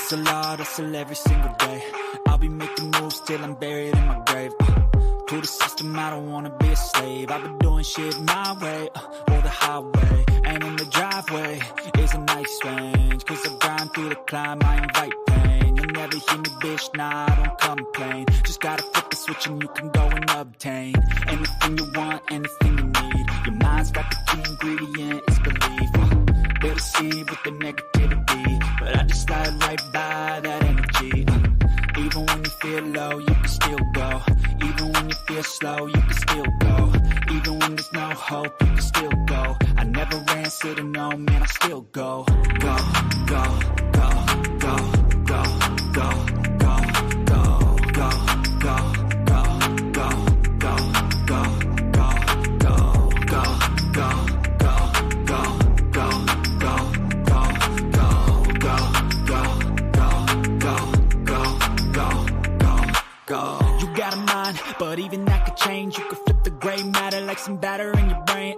Hustle hard, hustle every single day. I'll be making moves till I'm buried in my grave. To the system, I don't wanna be a slave. I've been doing shit my way, or the highway. And in the driveway is a nice range. Cause I grind through the climb, I invite pain. You'll never hear me, bitch, nah, I don't complain. Just gotta flip the switch and you can go and obtain anything you want, anything you need. Your mind's got the key ingredient, it's belief. They'll deceive with the negativity, but I just slide right by that energy. Even when you feel low, you can still go. Even when you feel slow, you can still go. Even when there's no hope, you can still go. I never answer to no, man, I still go. Go, go, go, go, go, go, go, go, go, go, go, go, go, go, go. You got a mind, but even that could change. You could flip the gray matter like some batter in your brain.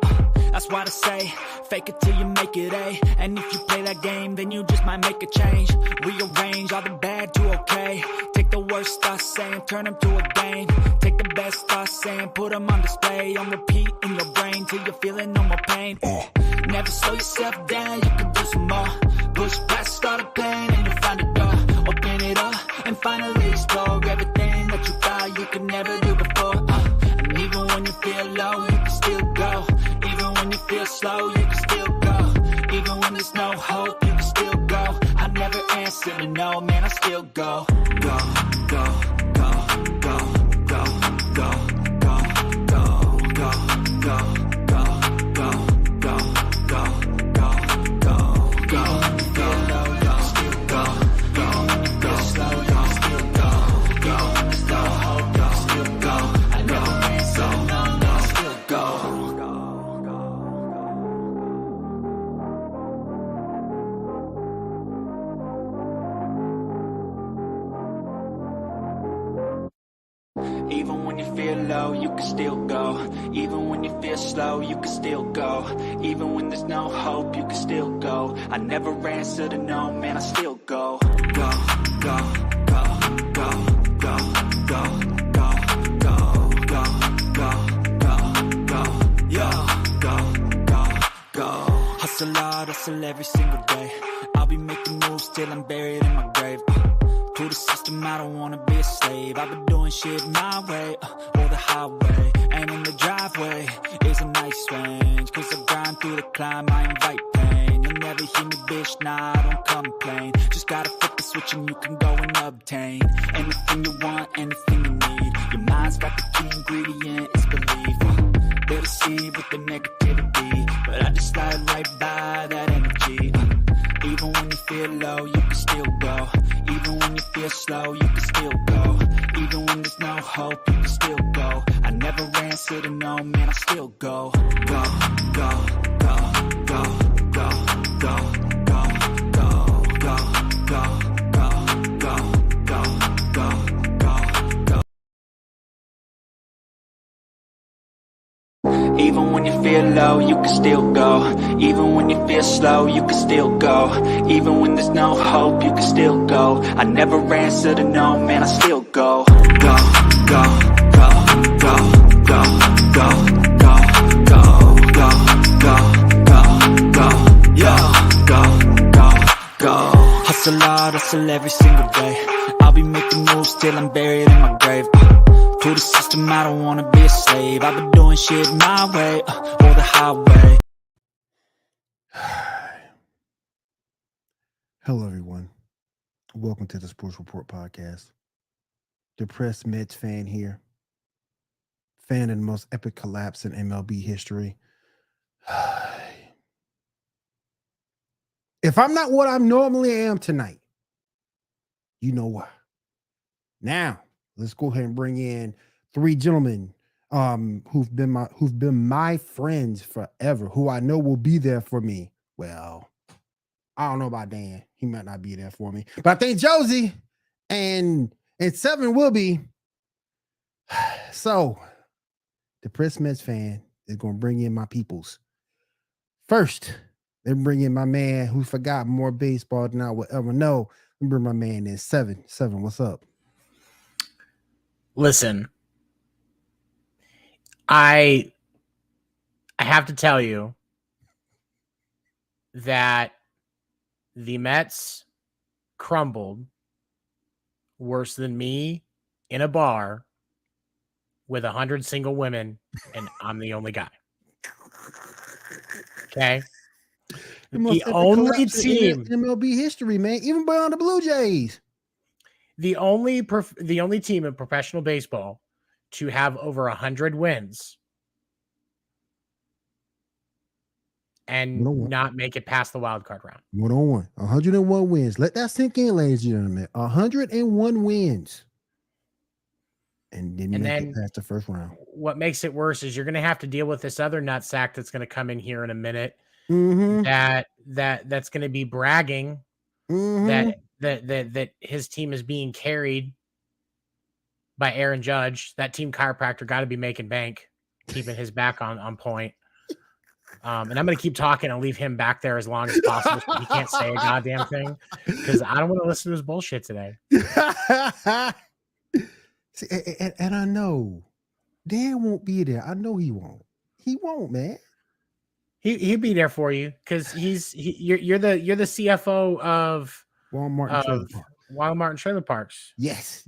That's why I say, fake it till you make it A. And if you play that game, then you just might make a change. Rearrange all the bad to okay. Take the worst thoughts saying, turn them to a game. Take the best thoughts saying, put them on display. On repeat in your brain till you're feeling no more pain. Never slow yourself down, you can do some more. Push past all the pain and you'll find a door. Open it up and finally explore everything that you thought you could never do before. And even when you feel low, you can still go. Even when you feel slow, you can still go. Even when there's no hope, you can still go. I never answer to no, man, I still go. Go, go, go, go, go, go, go, go, go, go. Even when you feel low, you can still go. Even when you feel slow, you can still go. Even when there's no hope, you can still go. I never answer to no, man, I still go. Go, go, go, go, go, go, go, go, go, go, go, go, yeah, go, go, go. Hustle hard, hustle every single day. I'll be making moves till I'm buried in my grave. To the system, I don't wanna be a slave. I've been doing shit my way, or the highway. And in the driveway is a nice range. Cause I grind through the climb, I invite pain. You'll never hear me, bitch, nah, I don't complain. Just gotta flip the switch and you can go and obtain anything you want, anything you need. Your mind's got the key ingredient, it's belief. They'll deceive with the negativity, but I just slide right by that energy. Even when you feel low, you can still go. Even when you feel slow, you can still go. Even when there's no hope, you can still go. I never answer to no, man, I still go. Go, go, go, go, go, go, go, go, go, go, go, go, go, go. Even when you feel low, you can still go. Even when you feel slow, you can still go. Even when there's no hope, you can still go. I never answer to no, man, I still go. Go, go, go, go, go, go, go, go, go, go, go, go, yeah, go, go, go. Hustle hard, hustle every single day. I'll be making moves till I'm buried in my grave. To the system, I don't wanna be a slave. I've been doing shit my way, or the highway. Hello, everyone. Welcome to the Sports Report Podcast. Depressed Mets fan here. Fan of the most epic collapse in MLB history. If I'm not what I normally am tonight, you know why. Now, let's go ahead and bring in three gentlemen who've been my friends forever, who I know will be there for me. Well, I don't know about Dan. He might not be there for me. But I think Josie and Seven will be. So, Depressed Mets fan is going to bring in my peoples. First, they bring in my man who forgot more baseball than I would ever know. Remember my man is 7. What's up? Listen, I have to tell you that the Mets crumbled worse than me in a bar with 100 single women, and I'm the only guy. Okay? The only team in MLB history, man, even beyond the Blue Jays. The only team in professional baseball to have over 100 wins and not make it past the wild card round. 101. 101 wins. Let that sink in, ladies and gentlemen. 101 wins. And didn't make it past the first round. What makes it worse is you're going to have to deal with this other nutsack that's going to come in here in a minute. Mm-hmm. That's going to be bragging that his team is being carried by Aaron Judge. That team chiropractor got to be making bank, keeping his back on point. And I'm going to keep talking and leave him back there as long as possible so he can't say a goddamn thing because I don't want to listen to his bullshit today. See, and I know Dan won't be there. I know he won't. He won't, man. He'll be there for you because you're the CFO of Walmart and Trailer Parks. Yes.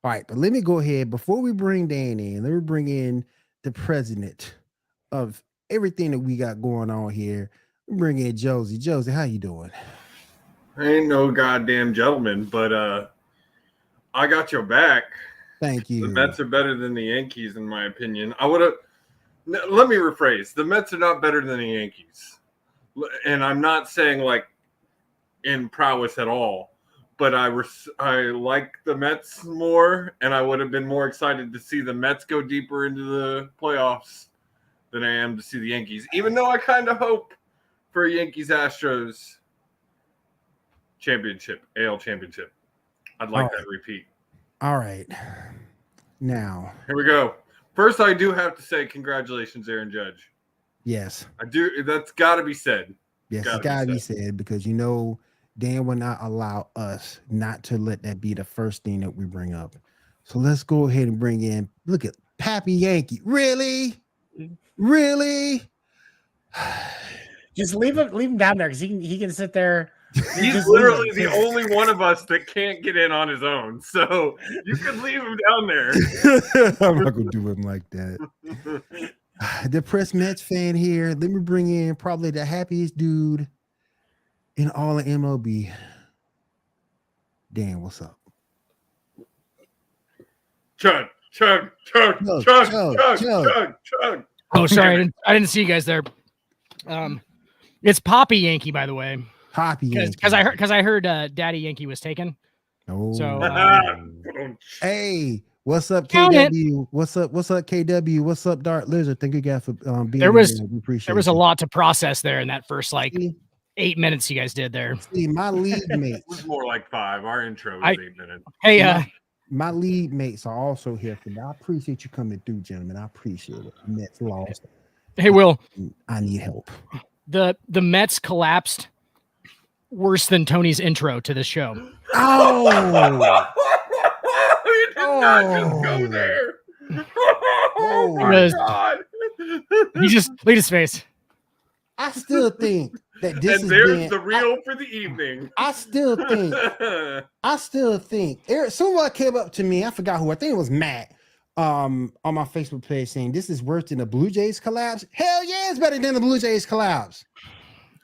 All right, but let me go ahead before we bring Dan in. Let me bring in the president of everything that we got going on here. Bring in Josie. Josie, how you doing? I ain't no goddamn gentleman, but I got your back. Thank you. The Mets are better than the Yankees, in my opinion. Let me rephrase. The Mets are not better than the Yankees. And I'm not saying like in prowess at all, but I like the Mets more, and I would have been more excited to see the Mets go deeper into the playoffs than I am to see the Yankees, even though I kind of hope for a Yankees-Astros championship, AL championship. I'd like that repeat. All right. Now. Here we go. First, I do have to say congratulations, Aaron Judge. Yes. I do. That's got to be said. Yes, it's got to be said because, Dan will not allow us not to let that be the first thing that we bring up. So let's go ahead and bring in, look at Pappy Yankee. Really? Just leave him down there because he can sit there. He's literally the only one of us that can't get in on his own. So you can leave him down there. I'm not going to do him like that. The Press Mets fan here. Let me bring in probably the happiest dude in all of MLB. Dan, what's up? Chug. Oh, sorry. I didn't see you guys there. It's Poppy Yankee, by the way. Poppy Yankee. Because I heard Daddy Yankee was taken. Oh. So hey, what's up, KW? What's up, KW? What's up, Dark Lizard? Thank you guys for being there. We appreciate there was a lot to process there in that first 8 minutes you guys did there. See, my league mates. It was more like 5. Our intro was 8 minutes. Hey, my league mates are also here for me. I appreciate you coming through, gentlemen. I appreciate it. Mets lost. Hey, Will. I need help. The Mets collapsed worse than Tony's intro to the show. Oh, you did not just go there. Oh my God. He just look at his face. I still think that this and there's the reel for the evening. I still think someone came up to me. I forgot who. I think it was Matt. On my Facebook page saying this is worse than the Blue Jays collapse. Hell yeah, it's better than the Blue Jays collapse.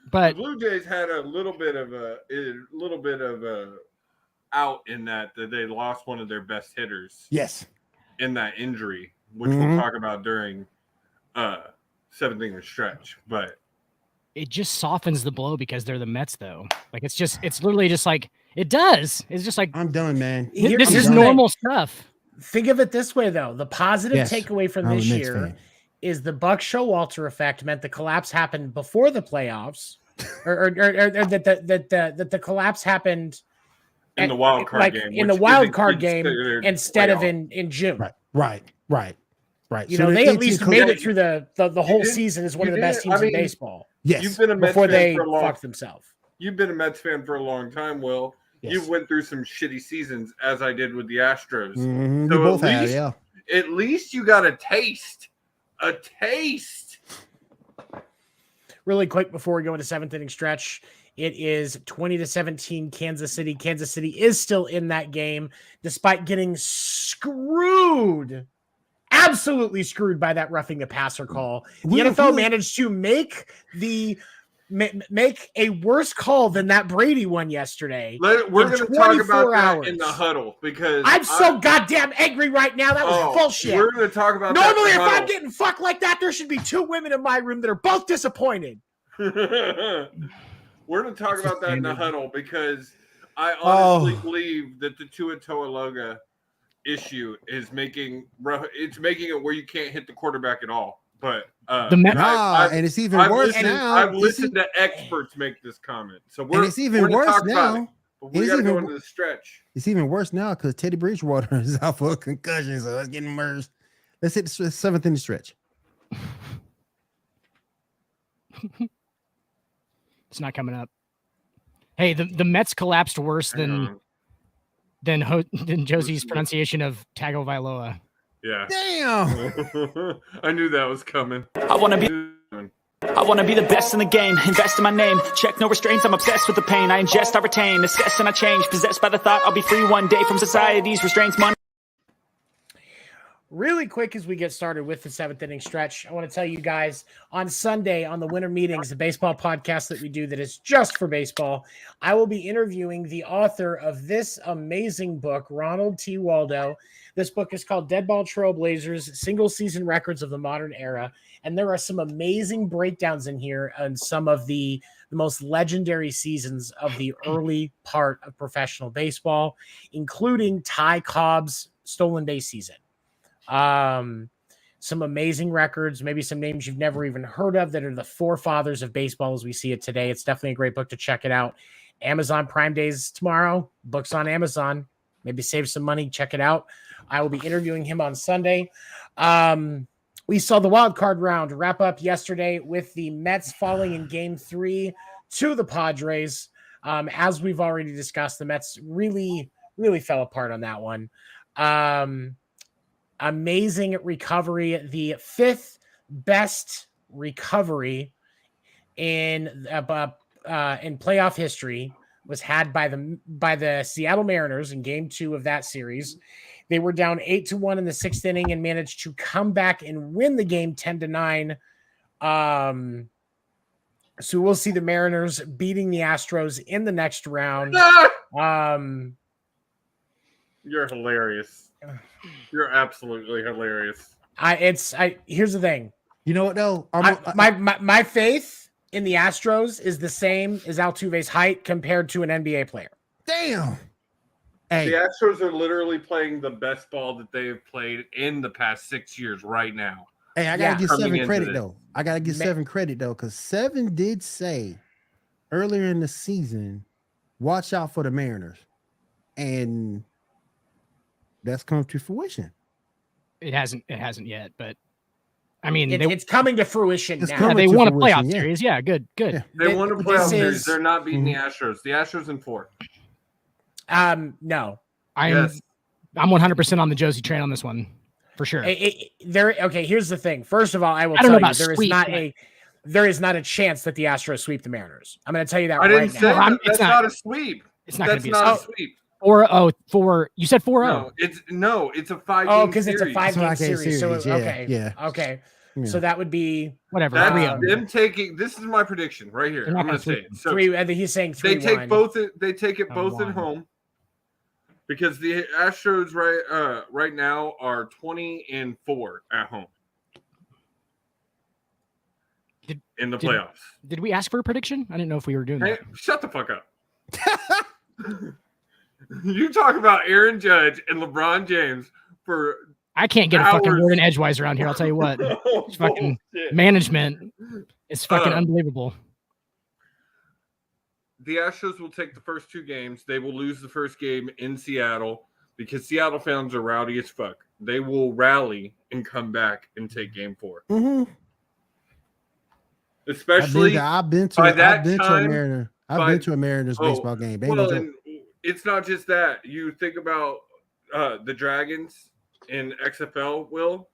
But the Blue Jays had a little bit of a out in that they lost one of their best hitters. Yes. In that injury, which we'll talk about during 7th inning stretch. But it just softens the blow because they're the Mets, though. It's literally just it does. It's just I'm done, man. This is normal stuff. Think of it this way, though. The positive takeaway from this year is the Buck Showalter effect meant the collapse happened before the playoffs, or that the collapse happened in the wild card game. In the wild card game instead of in June. Right. They at least made it through the whole season as one of the best teams in baseball. Yes. You've been a Mets before fan they for a long, fucked themselves. You've been a Mets fan for a long time, Will. You went through some shitty seasons, as I did with the Astros. Mm-hmm. So we both have, yeah. At least you got a taste. A taste. Really quick before we go into 7th inning stretch, it is 20-17 Kansas City. Kansas City is still in that game, despite getting screwed. Absolutely screwed by that roughing the passer call. The NFL managed to make a worse call than that Brady one yesterday. We're going to talk about that in the huddle because I'm so goddamn angry right now. That was bullshit. We're going to talk about normally that if I'm getting fucked like that, there should be 2 women in my room that are both disappointed. We're going to talk about that in the huddle because I honestly believe that the Tua Tagovailoa issue is making it where you can't hit the quarterback at all. But and it's even worse now. I've listened to experts make this comment, so it's even worse now. We got to go into the stretch. It's even worse now because Teddy Bridgewater is out for a concussion, so it's getting worse. Let's hit the 7th inning stretch. It's not coming up. Hey, the Mets collapsed worse than Josie's pronunciation of Tagovailoa. Yeah. Damn. I knew that was coming. I want to be the best in the game. Invest in my name. Check no restraints. I'm obsessed with the pain. I ingest, I retain. Assess and I change. Possessed by the thought I'll be free one day from society's restraints. Money. Really quick as we get started with the 7th inning stretch, I want to tell you guys on Sunday on the Winter Meetings, the baseball podcast that we do that is just for baseball, I will be interviewing the author of this amazing book, Ronald T. Waldo. This book is called Dead Ball Trailblazers, Single Season Records of the Modern Era. And there are some amazing breakdowns in here on some of the most legendary seasons of the early part of professional baseball, including Ty Cobb's stolen base season. Some amazing records, maybe some names you've never even heard of that are the forefathers of baseball as we see it today. It's definitely a great book to check it out. Amazon Prime Days tomorrow, books on Amazon, maybe save some money, check it out. I will be interviewing him on Sunday. We saw the wild card round wrap up yesterday with the Mets falling in game 3 to the Padres. As we've already discussed, the Mets really fell apart on that one. Amazing recovery, the 5th best recovery in playoff history was had by the Seattle Mariners in game 2 of that series. They were down 8-1 in the 6th inning and managed to come back and win the game 10-9. So we'll see the Mariners beating the Astros in the next round. You're hilarious. You're absolutely hilarious. Here's the thing. You know what though? My faith in the Astros is the same as Altuve's height compared to an NBA player. Damn. Hey. The Astros are literally playing the best ball that they have played in the past 6 years right now. Hey, I gotta give 7 credit though. I gotta give 7 credit though, because 7 did say earlier in the season, watch out for the Mariners. And that's come to fruition. It hasn't yet, but I mean, it's coming to fruition now. They won a playoff series. Yeah, good. Yeah. They won a playoff series. They're not beating the Astros. The Astros in 4. No. I'm 100% on the Josie train on this one, for sure. Okay, here's the thing. First of all, I will tell you there is not a chance that the Astros sweep the Mariners. I'm going to tell you that right now. I didn't say that's not a sweep. It's not going to be a sweep. You said 4-0. It's a 5-game series. Because it's a 5-game series. So okay. Yeah. So that would be whatever. That's them taking. This is my prediction right here. I'm going to say it. So 3. And he's saying 3. They take both. They take it both at home because the Astros right now are 20-4 at home in the playoffs. Did we ask for a prediction? I didn't know if we were doing that. Shut the fuck up. You talk about Aaron Judge and LeBron James for I can't get hours. a fucking word in edgewise around here. I'll tell you what. Fucking management is fucking unbelievable. The Astros will take the first 2 games. They will lose the first game in Seattle because Seattle fans are rowdy as fuck. They will rally and come back and take game 4. Mm-hmm. Especially I've been to a Mariners baseball game. it's not just that. You think about the Dragons in XFL, Will,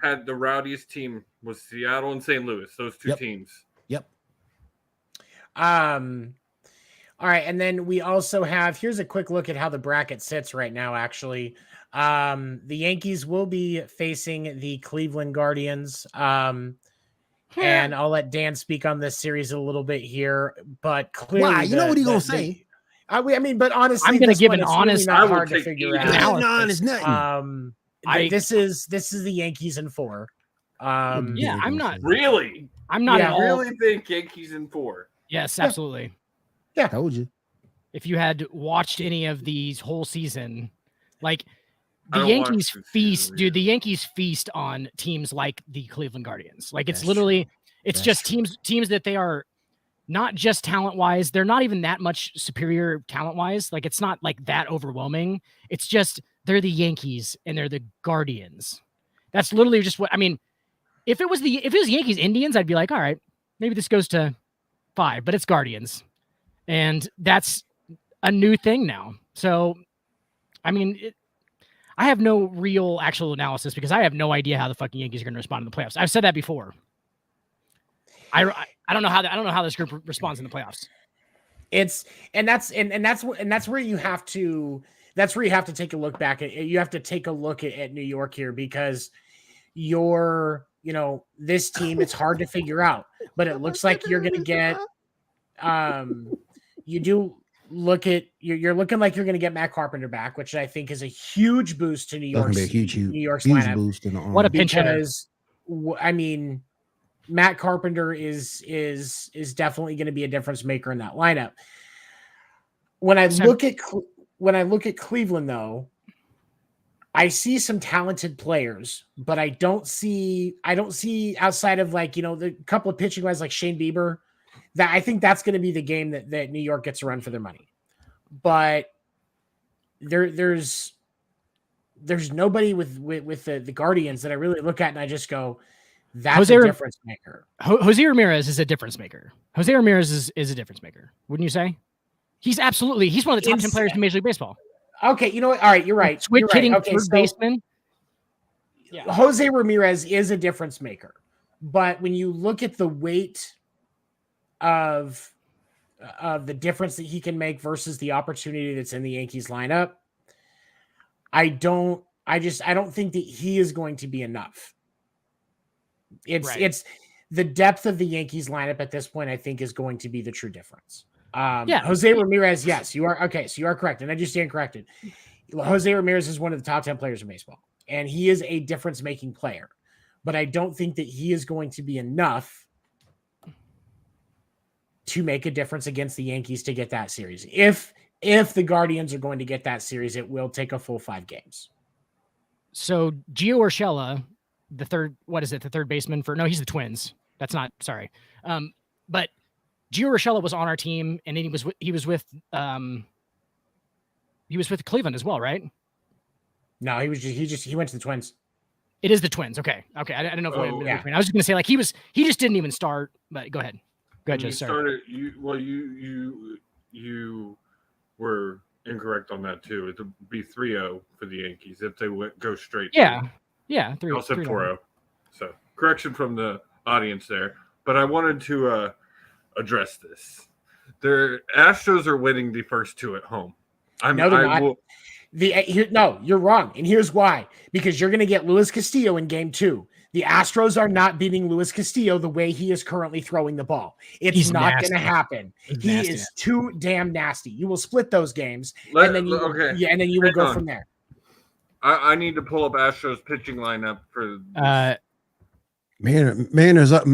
had the rowdiest team was Seattle and St. Louis, those two teams. Yep. All right, and then we also have, here's a quick look at how the bracket sits right now, actually. The Yankees will be facing the Cleveland Guardians. And I'll let Dan speak on this series a little bit here, but clearly, why? You know what he's gonna say? I mean, but honestly, I'm going to give an honest. Really not hard to figure out. Honest, nothing. This is the Yankees in 4. Yeah, I'm not really. I'm not at I all. really think Yankees in 4. Yes, absolutely. Yeah, told you. If you had watched any of these whole season, like I the don't watch Yankees the feast, season, dude. The Yankees feast on teams like the Cleveland Guardians. Like it's That's literally, true. it's That's just true. teams that they are not just talent wise. They're not even that much superior talent wise. Like it's not like that overwhelming. It's just they're the Yankees and they're the Guardians. That's literally just what I mean. If it was Yankees Indians, I'd be like, all right, maybe this goes to 5, but it's Guardians, and that's a new thing now. So, I mean, I have no real actual analysis because I have no idea how the fucking Yankees are going to respond in the playoffs. I've said that before. I don't know how this group responds in the playoffs. That's where you have to take a look back at. You have to take a look at New York here because this team, it's hard to figure out, but it looks like you're going to get, you're looking like you're going to get Matt Carpenter back, which I think is a huge boost to New York's lineup. Boost in the arm. What a pinch hitter. Because, I mean, Matt Carpenter is definitely going to be a difference maker in that lineup. When I look at Cleveland, though, I see some talented players, but I don't see outside of the couple of pitching guys like Shane Bieber, that I think that's going to be the game that New York gets a run for their money. But there's nobody with the Guardians that I really look at and I just go, that's a difference maker. Jose Ramirez is a difference maker. Jose Ramirez is a difference maker. Wouldn't you say? He's one of the top 10 players in Major League Baseball. Okay, you know what? All right, you're right. Switch hitting okay, third baseman. Yeah. Jose Ramirez is a difference maker, but when you look at the weight of the difference that he can make versus the opportunity that's in the Yankees lineup, I don't think that he is going to be enough. It's the depth of the Yankees lineup at this point, I think, is going to be the true difference. Jose Ramirez, yes, you are okay. So you are correct, and I just stand corrected. Jose Ramirez is one of the top 10 players in baseball, and he is a difference-making player. But I don't think that he is going to be enough to make a difference against the Yankees to get that series. If the Guardians are going to get that series, it will take a full 5 games. So Gio Urshela, the third baseman he's the Twins. That's not, sorry. But Gio Urshela was on our team, and then he was with Cleveland as well, right? No, he went to the Twins. It is the Twins. Okay. I don't know if I was just going to say he just didn't even start. But go ahead, Jess. Sorry. You were incorrect on that too. It would be 3-0 for the Yankees if they go straight. Yeah. 3-0. I said 4-0. So correction from the audience there. But I wanted to address this. The Astros are winning the first 2 at home. No, you're wrong. And here's why. Because you're going to get Luis Castillo in game 2. The Astros are not beating Luis Castillo the way he is currently throwing the ball. He's not going to happen. He is too damn nasty. You will split those games, and then you will go from there. I need to pull up Astros pitching lineup for Mariners up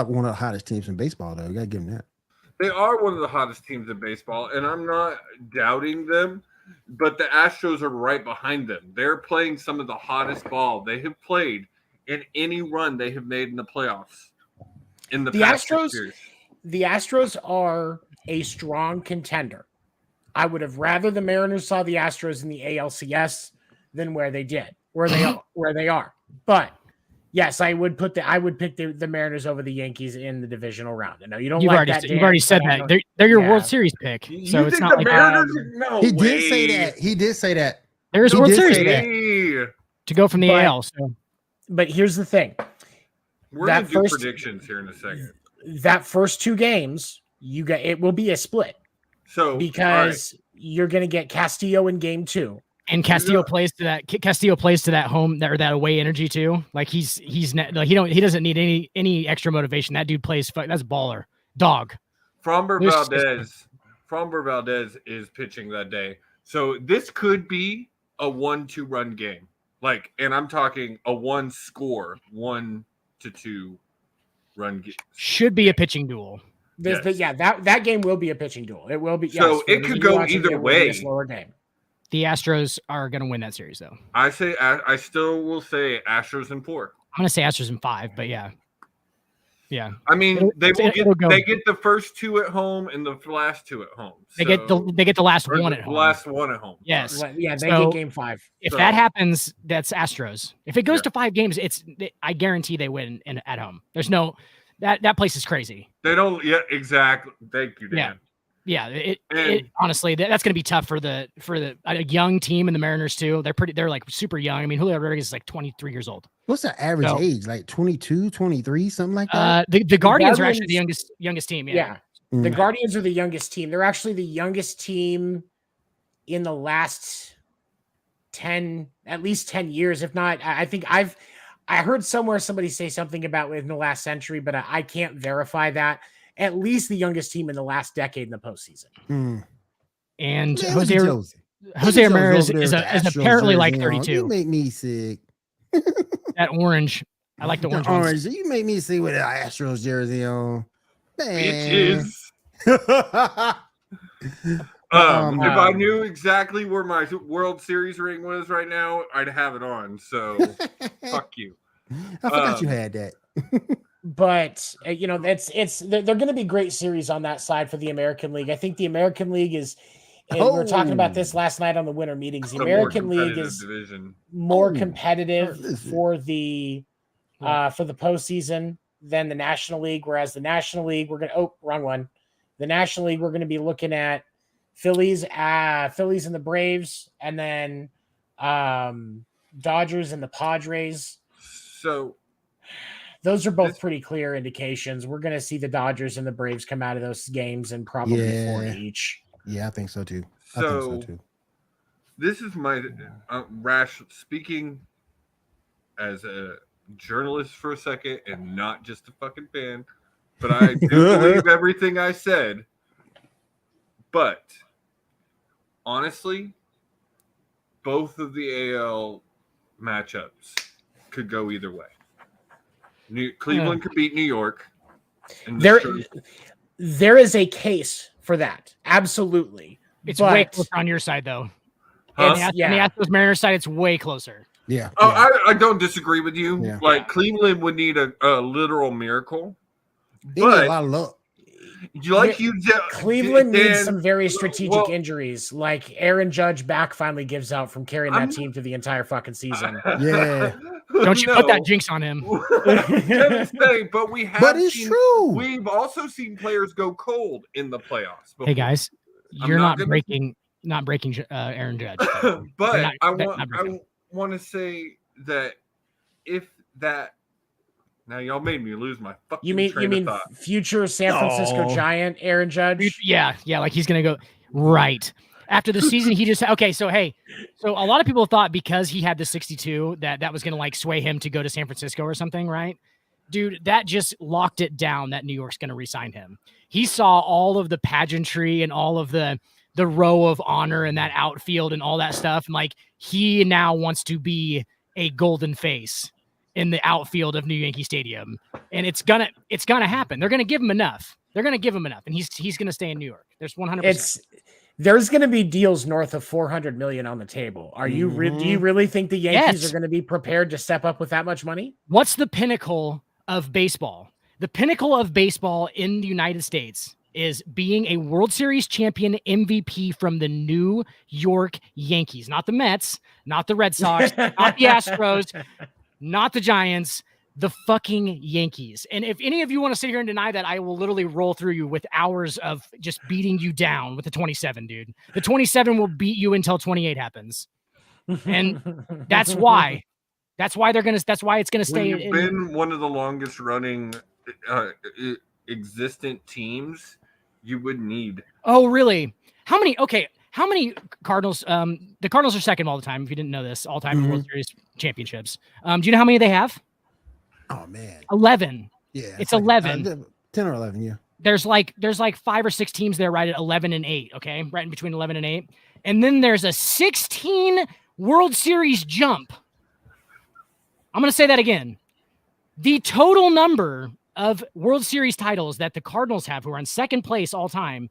one of the hottest teams in baseball, though. You gotta give them that. They are one of the hottest teams in baseball, and I'm not doubting them, but the Astros are right behind them. They're playing some of the hottest ball they have played in any run they have made in the playoffs in the past Astros. 6 years. The Astros are a strong contender. I would have rather the Mariners saw the Astros in the ALCS than where they are. But Yes, I would pick the Mariners over the Yankees in the divisional round. I know you don't You've like already that. You've already said that. They're your World Yeah. Series pick. So You it's think not the like Mariners? No He way. did say that. He did say that. there's He World did Series say pick that. to go from the But- AL. So But here's the thing. We're That gonna do first- predictions here in a second. That first 2 games, it will be a split So because you're going to get Castillo in game 2. and Castillo plays to that home that away energy too. Like he doesn't need any extra motivation. That dude plays. That's baller dog. Framber Valdez is pitching that day. So this could be a 1-2 run game. Like, and I'm talking a 1-score, 1-2 run game. Should be a pitching duel. That game will be a pitching duel. It will be. So it could go either way. A slower game. The Astros are going to win that series, though. I still will say Astros in 4. I'm going to say Astros in 5, but yeah. I mean, they get the first 2 at home and the last 2 at home. They get the last one at home. Last one at home. Yes. Yeah, they get game 5. If that happens, that's Astros. If it goes to 5 games, I guarantee they win at home. There's no that place is crazy. They don't. Yeah, exactly. Thank you, Dan. Yeah. It honestly, that's going to be tough for a young team and the Mariners too. They're like super young. I mean, Julio Rodriguez is like 23 years old. What's the average age? Like 22, 23, something like that? The Guardians are actually the youngest team. Yeah. The Guardians are the youngest team. They're actually the youngest team in the last at least 10 years. If not, I think I heard somewhere somebody say something about within the last century, but I can't verify that. At least the youngest team in the last decade in the postseason. And Man, Jose Ramirez is apparently like 32. You make me sick. That orange. I like the orange. Ones. You make me see with the Astros jersey on. Bitches. If I knew exactly where my World Series ring was right now, I'd have it on. So fuck you. I forgot you had that. But they're going to be great series on that side for the American League. I think the American League is. And we were talking about this last night on the winter meetings. The American League is more competitive for the postseason than the National League. Whereas the National League, wrong one. The National League, we're going to be looking at Phillies and the Braves, and then Dodgers and the Padres. So those are both pretty clear indications. We're going to see the Dodgers and the Braves come out of those games and probably 4 each. Yeah, I think so too. This is my rash speaking as a journalist for a second and not just a fucking fan, but I do believe everything I said. But honestly, both of the AL matchups could go either way. Cleveland could beat New York. There is a case for that. Absolutely. It's way closer on your side, though. Huh? On the Astros Mariners side, it's way closer. Yeah. I don't disagree with you. Yeah. Like, Cleveland would need a literal miracle. They need a lot of luck. Cleveland needs some very strategic injuries, like Aaron Judge back finally gives out from carrying that team through the entire fucking season. Yeah. Don't you put that jinx on him. But it's true. We've also seen players go cold in the playoffs before. Hey guys, you're not breaking Aaron Judge. But I want to say that if that. Now y'all made me lose my fucking train of thought. Future San Francisco Giant Aaron Judge? Yeah, like he's gonna go right after the season. He just so a lot of people thought because he had the 62 that was gonna like sway him to go to San Francisco or something, right? Dude, that just locked it down that New York's gonna re-sign him. He saw all of the pageantry and all of the row of honor and that outfield and all that stuff, and like he now wants to be a golden face in the outfield of New Yankee Stadium, and it's gonna happen. They're gonna give him enough. And he's gonna stay in New York. There's 100%. There's gonna be deals north of $400 million on the table. Are you? Do you really think the Yankees are gonna be prepared to step up with that much money? What's the pinnacle of baseball? The pinnacle of baseball in the United States is being a World Series champion MVP from the New York Yankees, not the Mets, not the Red Sox, not the Astros. Not the Giants, the fucking Yankees. And if any of you want to sit here and deny that, I will literally roll through you with hours of just beating you down with the 27, dude. The 27 will beat you until 28 happens. And that's why. That's why it's gonna stay. When you've been one of the longest running existent teams, you would need. Oh, really? How many Cardinals? The Cardinals are second all the time. If you didn't know this, all time World Series championships. Do you know how many they have? Oh man, 11. Yeah, it's 11. 10 or 11. Yeah. There's like 5 or 6 teams there right at 11 and 8. Okay, right in between 11 and 8, and then there's a 16 World Series jump. I'm going to say that again. The total number of World Series titles that the Cardinals have, who are in second place all time,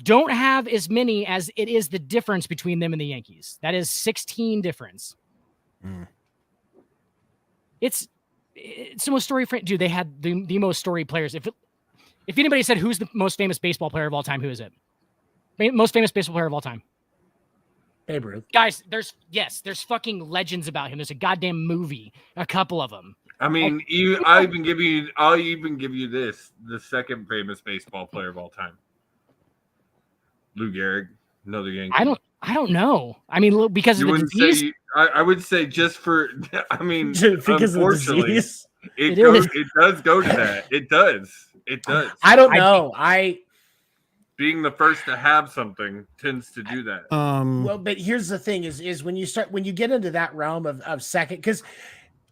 don't have as many as it is the difference between them and the Yankees. That is 16 difference. It's the most story. Dude, they had the most storied players. If anybody said who's the most famous baseball player of all time, who is it? Most famous baseball player of all time. Babe Ruth. Guys, there's fucking legends about him. There's a goddamn movie, a couple of them. I mean, I'll even give you this: the second famous baseball player of all time, Lou Gehrig, another Yankee. I don't know. I mean, because of the disease. I would say just for. I mean, because unfortunately, of the disease. It does go to that. It does. I don't know. Being the first to have something tends to do that. Well, but here's the thing: is when you get into that realm of second, because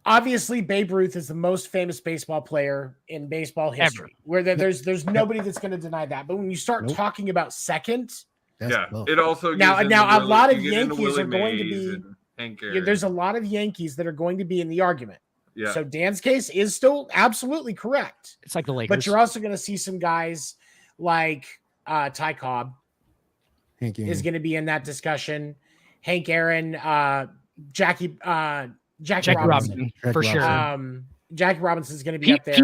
obviously Babe Ruth is the most famous baseball player in baseball history. Where there's nobody that's going to deny that. But when you start talking about second, it also now a lot of Yankees are going to be. There's a lot of Yankees that are going to be in the argument. Yeah. So Dan's case is still absolutely correct. It's like the Lakers, but you're also going to see some guys like Ty Cobb is going to be in that discussion. Hank Aaron, Jackie Robinson for sure. Jackie Robinson is going to be up there.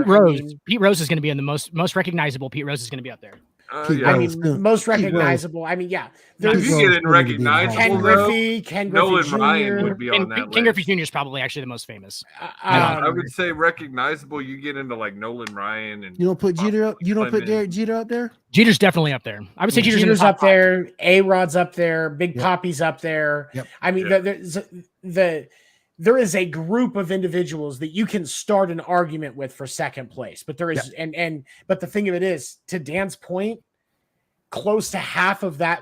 Pete Rose is going to be in the most recognizable. Pite Rose is going to be up there. I mean, most recognizable. I mean, yeah. If you get in recognizable, Ken Griffey Nolan Jr. Ryan would be on that list. Ken Griffey Jr. is probably actually the most famous. I would say recognizable. You get into like Nolan Ryan and you don't put Jeter up. You don't put Derek Jeter up there. Jeter's definitely up there. I would say Jeter's up there. A-Rod's up there. Big Poppy's up there. Yep. I mean, there is a group of individuals that you can start an argument with for second place, but there is, but the thing of it is, to Dan's point, close to half of that,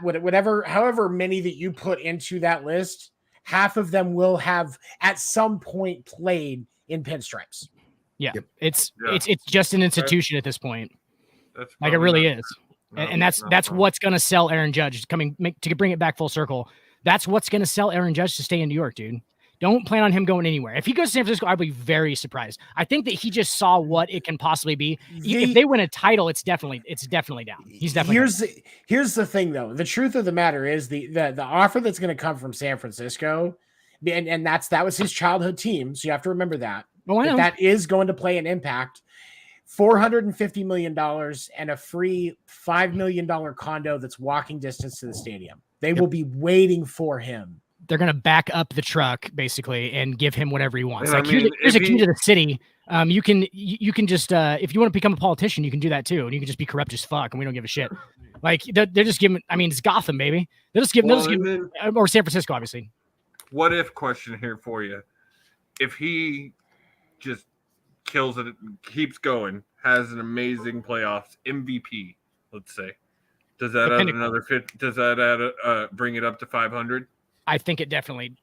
however many that you put into that list, half of them will have at some point played in pinstripes. Yeah. Yep. It's just an institution at this point. Like it really is. And that's what's going to sell Aaron Judge to bring it back full circle. That's what's going to sell Aaron Judge to stay in New York, dude. Don't plan on him going anywhere. If he goes to San Francisco, I'd be very surprised. I think that he just saw what it can possibly be. If they win a title, it's definitely down. He's definitely here's the thing though. The truth of the matter is the offer that's going to come from San Francisco, and that was his childhood team. So you have to remember that. Oh, I know. That is going to play an impact. $450 million and a free $5 million condo that's walking distance to the stadium. They will be waiting for him. They're going to back up the truck basically and give him whatever he wants. And like here's a key to the city. You can just, if you want to become a politician, you can do that too. And you can just be corrupt as fuck. And we don't give a shit. Like they're just giving, I mean, it's Gotham, baby. They'll just give, or San Francisco, obviously. What if question here for you. If he just kills it, keeps going, has an amazing playoffs MVP, let's say, does that add another fit? Does that bring it up to 500? I think it definitely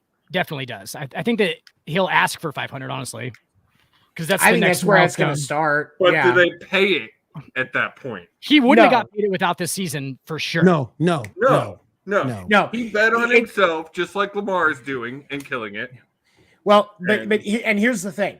does. I think that he'll ask for 500, honestly, because that's where it's going to start. But do they pay it at that point? He wouldn't have got paid it without this season for sure. No. He bet on himself, just like Lamar is doing and killing it. Well, but here's the thing.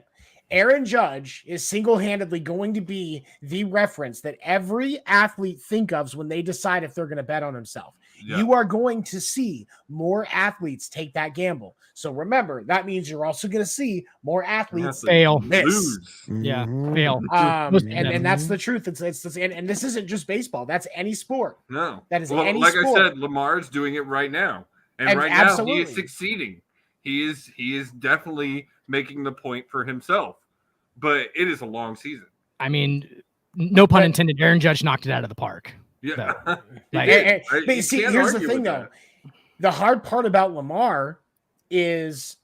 Aaron Judge is single-handedly going to be the reference that every athlete think of when they decide if they're going to bet on himself. Yeah. You are going to see more athletes take that gamble. So remember, that means you're also going to see more athletes fail. Miss. Yeah, fail. And that's the truth. And this isn't just baseball. That's any sport. No. That is any like sport. I said, Lamar's doing it right now. And right now he is succeeding. He is definitely making the point for himself. but it is a long season. I mean, no pun intended. Aaron Judge knocked it out of the park. Yeah. But see, here's the thing, though. The hard part about Lamar is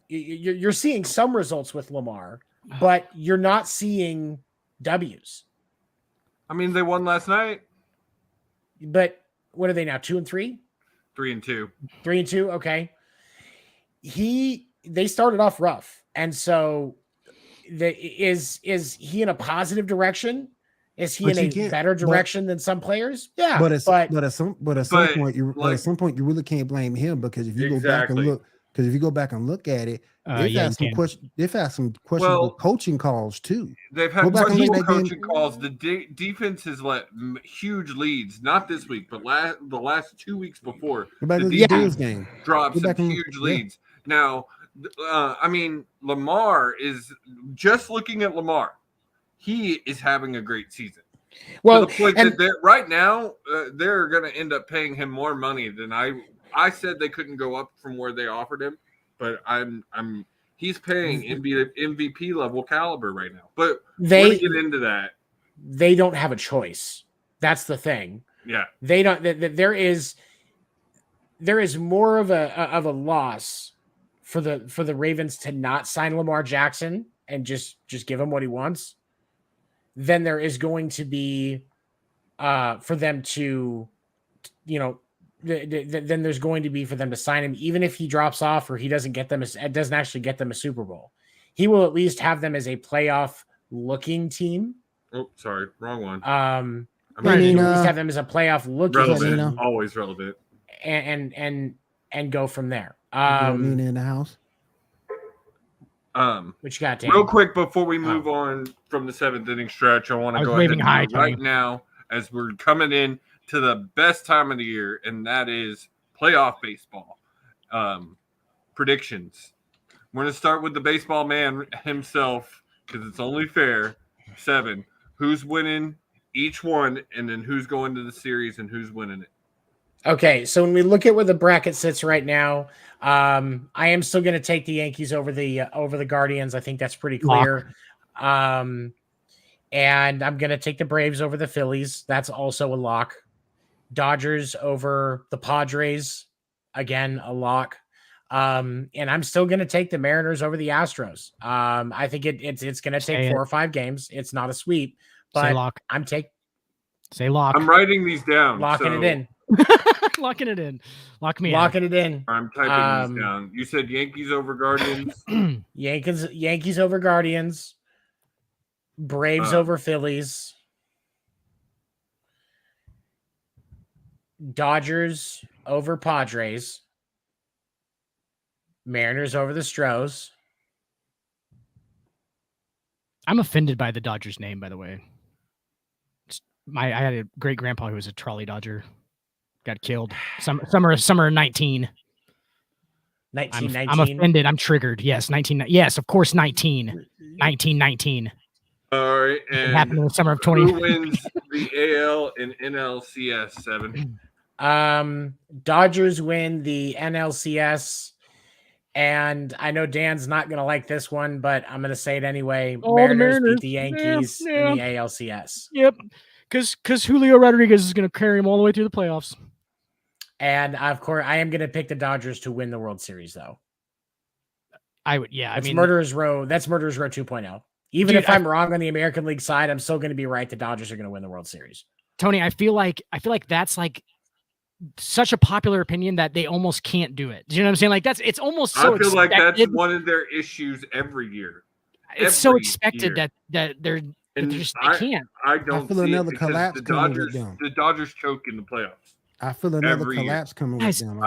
you're seeing some results with Lamar, but you're not seeing W's. I mean, they won last night. But what are they now? 2-3? 3-2. 3-2. Okay. They started off rough, and so is he in a positive direction? Is he in a better direction than some players? Yeah, but at some point you really can't blame him, because if you go back and look, at it, they've had some questionable coaching calls too. They've had questionable coaching calls. The defense has let huge leads, not this week, but the last 2 weeks before. The defense dropped some huge leads. Now, I mean, Lamar is just looking at Lamar. He is having a great season. Well, to the point that right now they're going to end up paying him more money than I said they couldn't go up from where they offered him, but he's paying MVP level caliber right now. But we're get into that. They don't have a choice. That's the thing. Yeah, they don't. There is more of a loss for the Ravens to not sign Lamar Jackson and just give him what he wants, then there is going to be for them to, then there's going to be for them to sign him, even if he drops off or he doesn't actually get them a Super Bowl. He will at least have them as a playoff looking team. Oh, sorry, wrong one. He will at least have them as a playoff looking team, always relevant, and go from there. In the house. What you got, Dan? Real quick before we move on from the 7th inning stretch, I want to go ahead and right now as we're coming in to the best time of the year, and that is playoff baseball. Predictions. We're going to start with the baseball man himself, because it's only fair. 7. Who's winning each one, and then who's going to the series and who's winning it? Okay, so when we look at where the bracket sits right now, I am still going to take the Yankees over the Guardians. I think that's pretty clear. And I'm going to take the Braves over the Phillies. That's also a lock. Dodgers over the Padres, again, a lock. And I'm still going to take the Mariners over the Astros. I think it's going to take 4 or 5 games. It's not a sweep, but lock. Say lock. I'm writing these down. Locking it in. Locking it in. Lock me in. Locking it in. I'm typing these down. You said Yankees over Guardians. Yankees over Guardians. Braves over Phillies. Dodgers over Padres. Mariners over the Stros. I'm offended by the Dodgers name, by the way. I had a great grandpa who was a trolley Dodger. Got killed. Summer of 19. 1919. I'm offended. I'm triggered. Yes, 19. Yes, of course, 19. 1919. All right. And it happened in the summer of 20. Who wins the AL and NLCS, 7? Dodgers win the NLCS. And I know Dan's not going to like this one, but I'm going to say it anyway. Mariners beat the Yankees in the ALCS. Yep. Because Julio Rodriguez is going to carry him all the way through the playoffs. And of course, I am going to pick the Dodgers to win the World Series, though. I would, yeah. That's Murderer's Row 2.0. Even if I'm wrong on the American League side, I'm still going to be right. The Dodgers are going to win the World Series. Tony, I feel like that's like such a popular opinion that they almost can't do it. Do you know what I'm saying? Like it's almost so I feel like that's one of their issues every year. It's so expected that they're they can't. I feel another collapse coming with them. The Dodgers choke in the playoffs. I feel another collapse coming with them.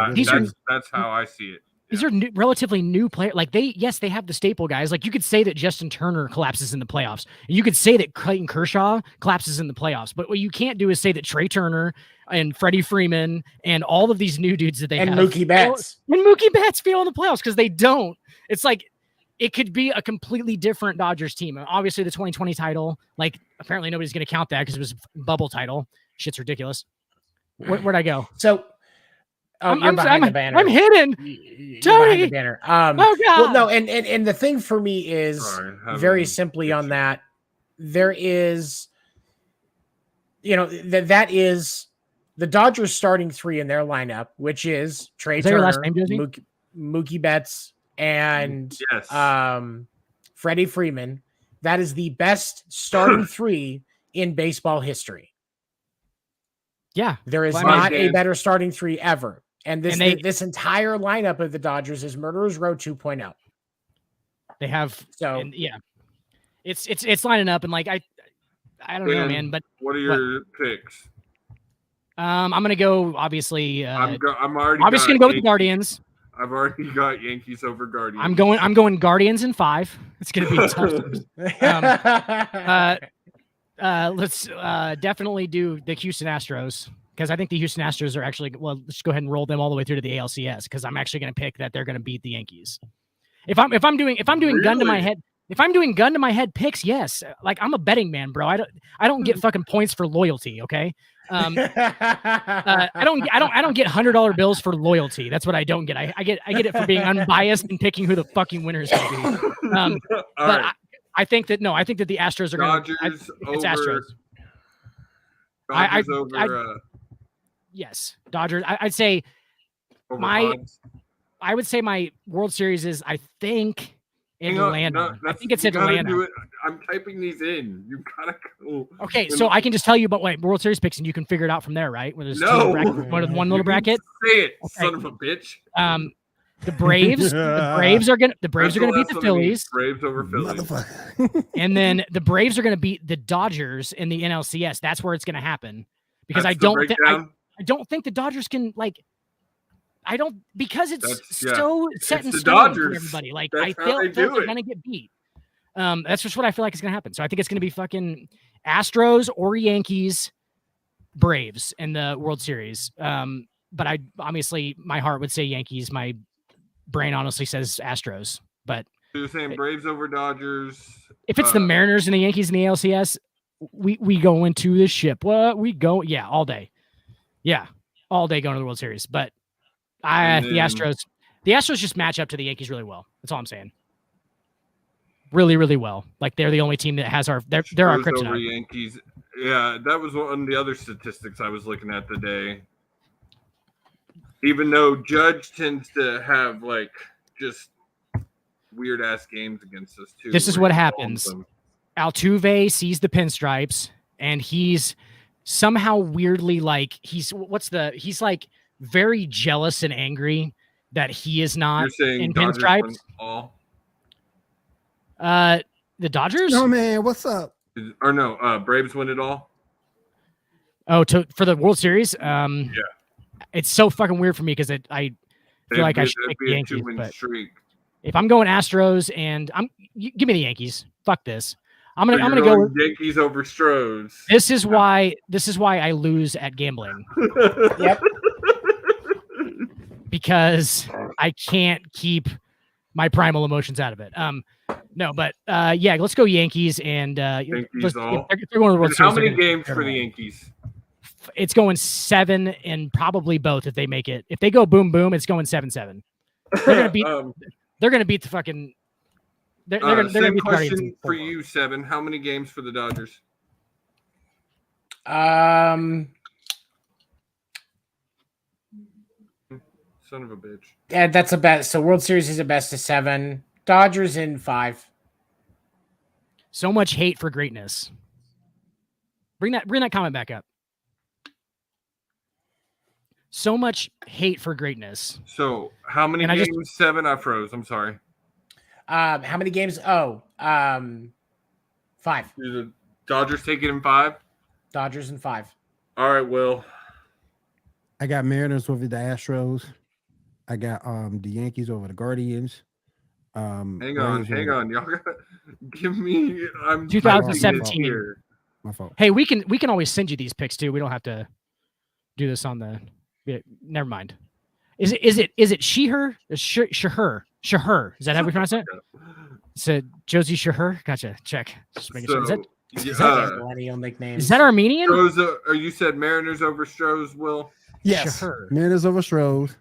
That's how I see it. These are relatively new players. Like they have the staple guys. Like you could say that Justin Turner collapses in the playoffs. You could say that Clayton Kershaw collapses in the playoffs. But what you can't do is say that Trey Turner and Freddie Freeman and all of these new dudes that they have. And Mookie Betts fail in the playoffs because they don't. It's like it could be a completely different Dodgers team. Obviously, the 2020 title, like apparently nobody's going to count that because it was a bubble title. Shit's ridiculous. Where'd I go? So Oh, you're behind the banner. I'm hidden. You're Tony! behind the banner. Oh God. Well, no, and the thing for me is very simply on that. There is, that is the Dodgers starting 3 in their lineup, which is Trey Turner, last name, Mookie Betts, and Yes. Freddie Freeman. That is the best starting 3 in baseball history. Yeah, there is not a better starting 3 ever. And this entire lineup of the Dodgers is Murderers Row 2.0. They have yeah. It's lining up, and like I don't know, man. But what are your picks? I'm gonna go obviously. I'm already obviously gonna go with the Guardians. I've already got Yankees over Guardians. I'm going Guardians in 5. It's gonna be tough. Let's definitely do the Houston Astros, because I think the Houston Astros are actually, let's go ahead and roll them all the way through to the ALCS, because I'm actually going to pick that they're going to beat the Yankees. If I'm doing really? gun to my head, if I'm doing gun to my head picks, yes. Like, I'm a betting man, bro. I don't get fucking points for loyalty. Okay. I don't get $100 bills for loyalty. That's what I don't get. I get it for being unbiased and picking who the fucking winner is going to be. But I think that the Astros are going to. It's Astros. Dodgers over. Yes, Dodgers. I'd say I would say my World Series is, I think, Atlanta. I think it's Atlanta. I'm typing these in. You gotta go. Okay, so I can just tell you about my World Series picks, and you can figure it out from there, right? Where there's one little bracket. Say it, okay. Son of a bitch. The Braves. The Braves are gonna beat the Phillies. Braves over Phillies. And then the Braves are gonna beat the Dodgers in the NLCS. That's where it's gonna happen. Because I don't think the Dodgers can, like. Because it's so set in stone for everybody. Like, I feel they're gonna get beat. That's just what I feel like is gonna happen. So I think it's gonna be fucking Astros or Yankees, Braves in the World Series. But I obviously, my heart would say Yankees. My brain honestly says Astros. But you're saying Braves over Dodgers. If it's the Mariners and the Yankees in the ALCS, we go into the ship. What we go? Yeah, all day. Yeah, all day going to the World Series. But the Astros just match up to the Yankees really well. That's all I'm saying. Really, really well. Like, they're the only team that has they're our kryptonite. Over Yankees. Yeah, that was one of the other statistics I was looking at today. Even though Judge tends to have, like, just weird ass games against us too. This is what happens. Altuve sees the pinstripes, and he's somehow weirdly, like, he's like very jealous and angry that he is not in pinstripes. The Dodgers? No, man, what's up? Braves win it all. Oh, for the World Series? Yeah. It's so fucking weird for me because I feel like I should pick the Yankees. But if I'm going Astros and give me the Yankees. Fuck this. I'm gonna go Yankees over Stros. This is why I lose at gambling. Yep. Because I can't keep my primal emotions out of it. No, but yeah, let's go Yankees and Yankees all. They're going to the World Series. How many games for the Yankees? It's going 7 and probably both if they make it. If they go boom boom, it's going 7-7. They're gonna beat. They're gonna beat the fucking. They're gonna beat the Guardians for you, 7. How many games for the Dodgers? Son of a bitch. Yeah, that's a bet. So World Series is a best of 7. Dodgers in 5. So much hate for greatness. Bring that comment back up. So much hate for greatness. So how many games? 7. I froze. I'm sorry. How many games? 5. Do the Dodgers take it in 5? Dodgers in 5. All right, Will. I got Mariners over the Astros. I got the Yankees over the Guardians. Hang on. Y'all gotta give me. I'm 2017 here. My fault. Hey, we can always send you these picks too. We don't have to do this on the. Never mind. Is it she/her? She/her? Is that how we pronounce it? It's Josie She/her. Gotcha. Check. Just making sure. Millennial nicknames. Is that Armenian? Strohs, you said Mariners over Strohs, Will? Yes. Sure. Mariners over Strohs.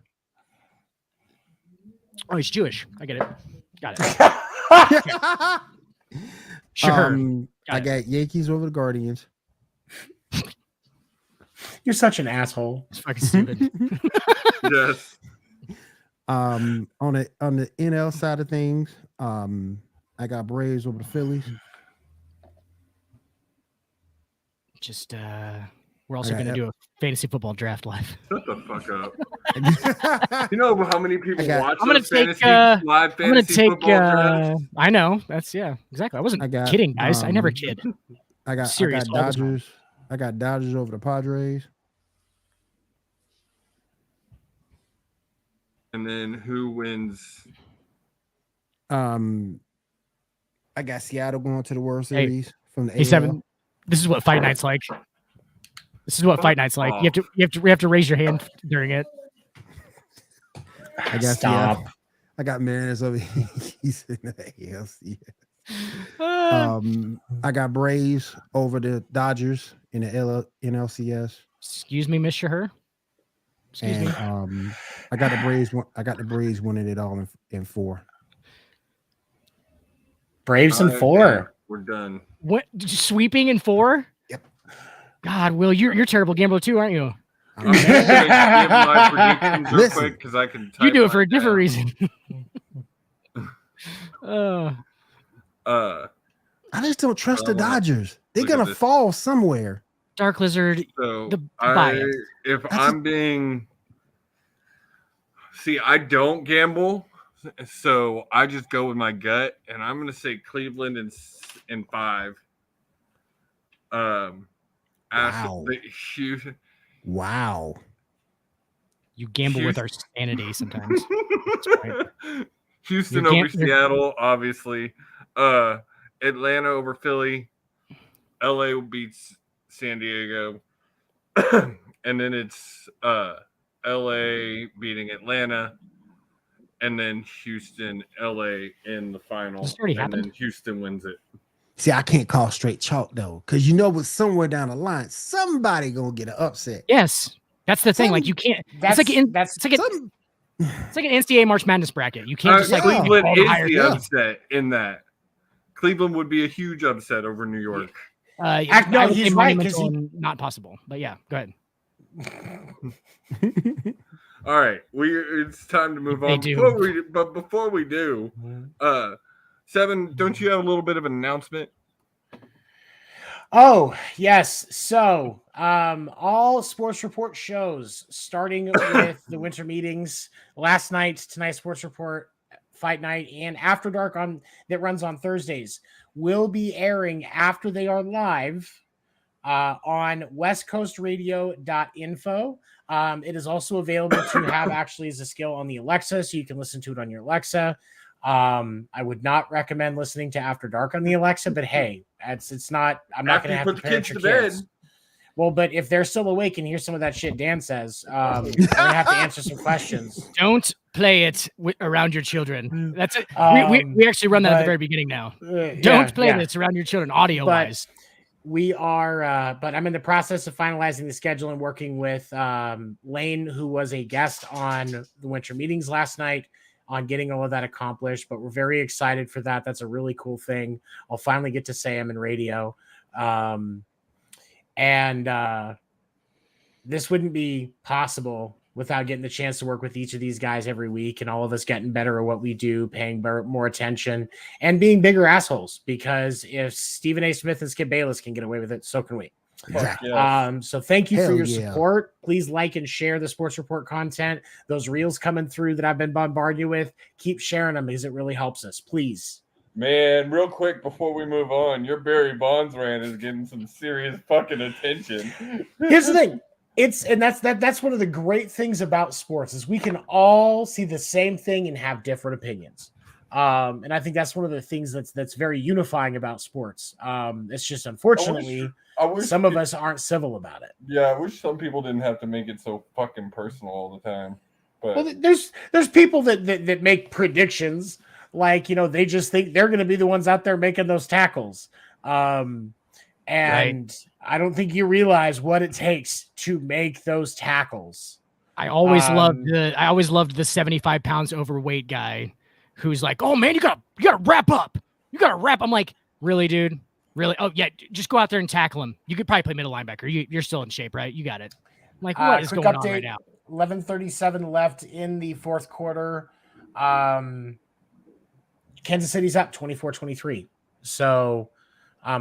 Oh, he's Jewish. I get it. Got it. Sure. I got Yankees over the Guardians. You're such an asshole. It's fucking stupid. Yes. On the NL side of things, I got Braves over the Phillies. Just we're also going to do a fantasy football draft live. Shut the fuck up. You know how many people watch I'm gonna those take live fantasy football drafts? I know. That's exactly. I wasn't kidding, guys. I never kid. I got Dodgers. I got Dodgers over the Padres. And then who wins? I got Seattle going to the World Series from the Hey, Seven. This is what fight night's like. This is what fight night's like. We have to raise your hand during it. I got Stop. I got Mariners over Yankees in the ALCS. I got Braves over the Dodgers in the NLCS. Excuse me, Miss Shaher. Excuse me. I got the Braves winning it all in 4. Braves in 4. We're done. What sweeping in 4? Yep. God, Will, you're a terrible gambler too, aren't you? I'm just gonna give my predictions real quick because I can. You do it for a different reason. I just don't trust the Dodgers. They're gonna fall somewhere. Dark Lizard. So bias. I'm being, I don't gamble, so I just go with my gut, and I'm gonna say Cleveland in 5. Wow. Wow. You gamble with our sanity sometimes. Houston over Seattle, obviously. Atlanta over Philly. LA will beat San Diego. And then it's LA beating Atlanta. And then Houston, LA in the final. This already happened. Then Houston wins it. See, I can't call straight chalk though, because you know what's somewhere down the line, somebody gonna get an upset. Yes, that's the thing. Like you can't. It's like an NCAA March Madness bracket. You can't just Cleveland is the upset in that. Cleveland would be a huge upset over New York. No, he's right because not possible. But yeah, go ahead. All right, it's time to move on. Before we do, Seven, don't you have a little bit of an announcement? Oh, yes. So, all Sports Report shows, starting with the winter meetings last night, tonight's Sports Report, Fight Night, and After Dark that runs on Thursdays, will be airing after they are live on westcoastradio.info. It is also available to have actually as a skill on the Alexa, so you can listen to it on your Alexa. I would not recommend listening to After Dark on the Alexa, but hey, it's not. I'm not going to have to put your kids. Well, but if they're still awake and hear some of that shit Dan says, I'm going to have to answer some questions. Don't play it around your children. That's it. We actually run that at the very beginning now. Don't play this around your children, audio wise. We are, but I'm in the process of finalizing the schedule and working with Lane, who was a guest on the winter meetings last night, on getting all of that accomplished. But we're very excited for that. That's a really cool thing. I'll finally get to say I'm in radio. And this wouldn't be possible without getting the chance to work with each of these guys every week, and all of us getting better at what we do, paying more attention, and being bigger assholes. Because if Stephen A. Smith and Skip Bayless can get away with it, so can we. Exactly. So thank you for your support. Please like and share the Sports Report content. Those reels coming through that I've been bombarding you with, keep sharing them because it really helps us. Please. Man, real quick before we move on, your Barry Bonds rant is getting some serious fucking attention. Here's the thing. That's one of the great things about sports is we can all see the same thing and have different opinions. And I think that's one of the things that's very unifying about sports. It's just unfortunately I wish some of us aren't civil about it. Yeah, I wish some people didn't have to make it so fucking personal all the time. But well, there's people that make predictions like, they just think they're going to be the ones out there making those tackles. And I don't think you realize what it takes to make those tackles. I always loved the 75 pounds overweight guy who's like, "Oh man, you gotta wrap up. You gotta wrap." I'm like, "Really, dude? Really? Oh yeah, just go out there and tackle him. You could probably play middle linebacker. You're still in shape, right? You got it." I'm like, what is going on right now? 11:37 left in the fourth quarter. Kansas City's up 24-23. So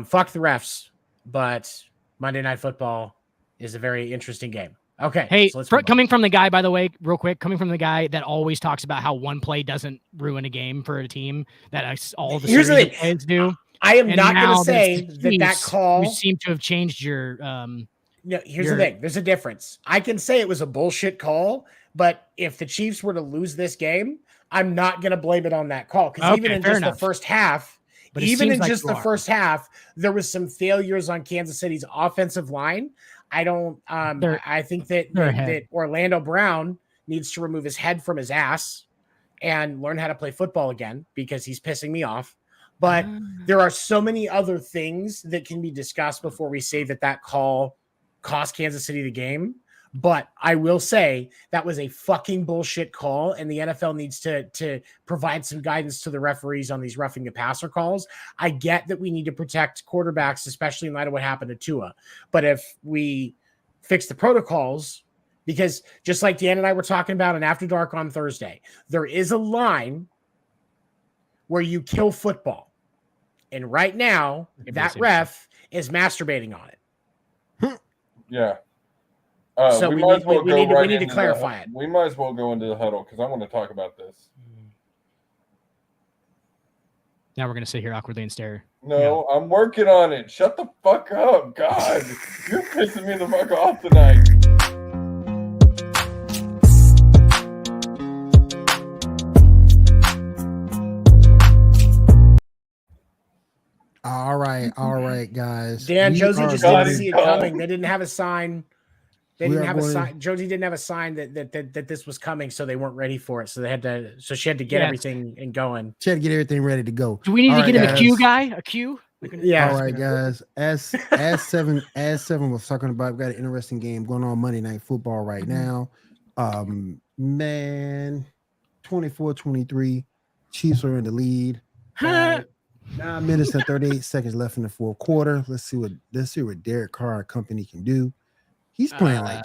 fuck the refs, but Monday Night Football is a very interesting game. Okay. Hey, so coming from the guy, by the way, real quick, coming from the guy that always talks about how one play doesn't ruin a game for a team, that all the series plays do. I am not going to say that call. You seem to have changed your. No, here's the thing. There's a difference. I can say it was a bullshit call, but if the Chiefs were to lose this game, I'm not going to blame it on that call. Because even in just the first half, first half, there was some failures on Kansas City's offensive line. I don't. I think that Orlando Brown needs to remove his head from his ass and learn how to play football again because he's pissing me off. But there are so many other things that can be discussed before we say that call cost Kansas City the game. But I will say that was a fucking bullshit call, and the NFL needs to provide some guidance to the referees on these roughing the passer calls. I get that we need to protect quarterbacks, especially in light of what happened to Tua. But if we fix the protocols, because just like Dan and I were talking about in After Dark on Thursday, there is a line where you kill football. And right now, that ref is masturbating on it. Yeah. So we need to clarify it. We might as well go into the huddle because I want to talk about this. Now we're going to sit here awkwardly and stare. No, I'm working on it. Shut the fuck up. God, you're pissing me the fuck off tonight. All right, guys. Dan, Josie just didn't see it coming. They didn't have a sign. Josie didn't have a sign that this was coming, so they weren't ready for it. So they had to. So she had to get everything and going. She had to get everything ready to go. Do we need to get him a cue guy? A cue? Yeah. All right, guys. As seven was talking about, we've got an interesting game going on Monday Night Football right now. Man, 24-23. Chiefs are in the lead. 9 minutes and 38 seconds left in the fourth quarter. Let's see what Derek Carr and company can do. He's playing like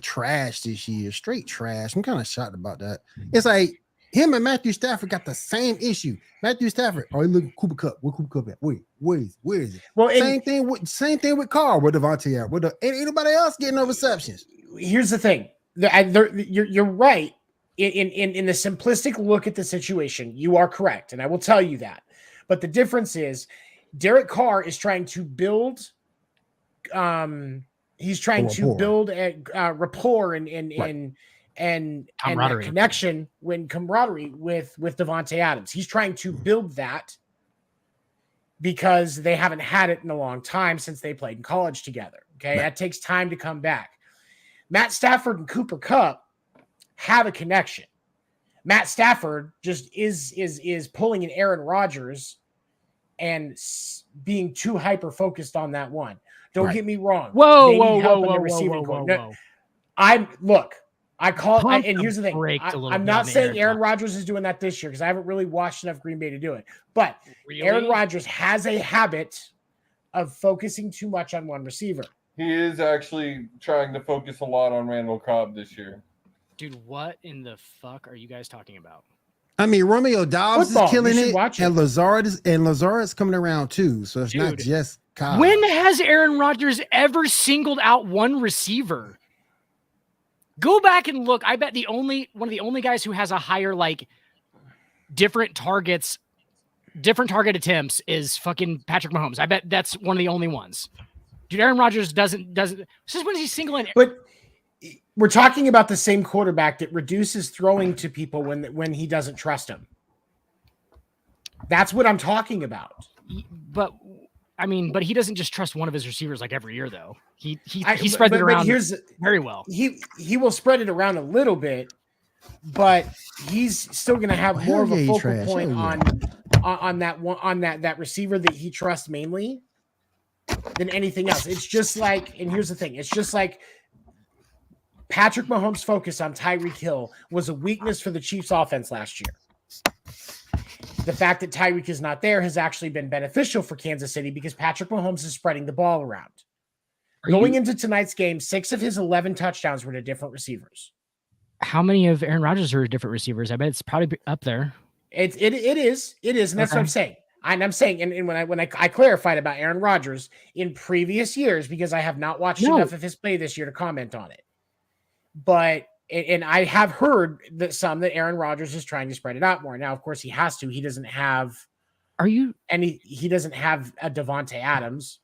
trash this year, straight trash. I'm kind of shocked about that. It's like him and Matthew Stafford got the same issue. Matthew Stafford, he looking Cooper Kupp. Where Cooper Kupp at? Where is it? Well, same thing with Carr. Where Devontae at? Ain't anybody else getting no receptions? Here's the thing. You're right. In the simplistic look at the situation, you are correct, and I will tell you that. But the difference is, Derek Carr is trying to build. He's trying to build a rapport and connection camaraderie with Devontae Adams. He's trying to build that because they haven't had it in a long time since they played in college together. Okay, that takes time to come back. Matt Stafford and Cooper Kupp have a connection. Matt Stafford just is pulling an Aaron Rodgers and being too hyper focused on that one. Don't get me wrong. Whoa. And here's the thing. I'm not saying Aaron Rodgers is doing that this year because I haven't really watched enough Green Bay to do it. But Aaron Rodgers has a habit of focusing too much on one receiver. He is actually trying to focus a lot on Randall Cobb this year. Dude, what in the fuck are you guys talking about? I mean, Romeo Dobbs is killing it, and Lazard is coming around too. So it's not just Cobb. When has Aaron Rodgers ever singled out one receiver? Go back and look. I bet one of the only guys who has a higher different target attempts is fucking Patrick Mahomes. I bet that's one of the only ones. Dude, Aaron Rodgers doesn't. Since when is he singling? But we're talking about the same quarterback that reduces throwing to people when he doesn't trust them. That's what I'm talking about. But he doesn't just trust one of his receivers like every year, though. He spreads it around very well. He will spread it around a little bit, but he's still going to have more of a focal point on that receiver that he trusts mainly. than anything else. It's just like, and here's the thing, it's just like Patrick Mahomes' focus on Tyreek Hill was a weakness for the Chiefs offense last year. The fact that Tyreek is not there has actually been beneficial for Kansas City because Patrick Mahomes is spreading the ball around. Going into tonight's game, 6 of his 11 touchdowns were to different receivers. How many of Aaron Rodgers are different receivers? I bet it's probably up there. It is, and that's what I'm saying. I'm saying, and when I clarified about Aaron Rodgers in previous years, because I have not watched enough of his play this year to comment on it. But and I have heard that Aaron Rodgers is trying to spread it out more. Now, of course, he has to. He doesn't have. He doesn't have a Devontae Adams.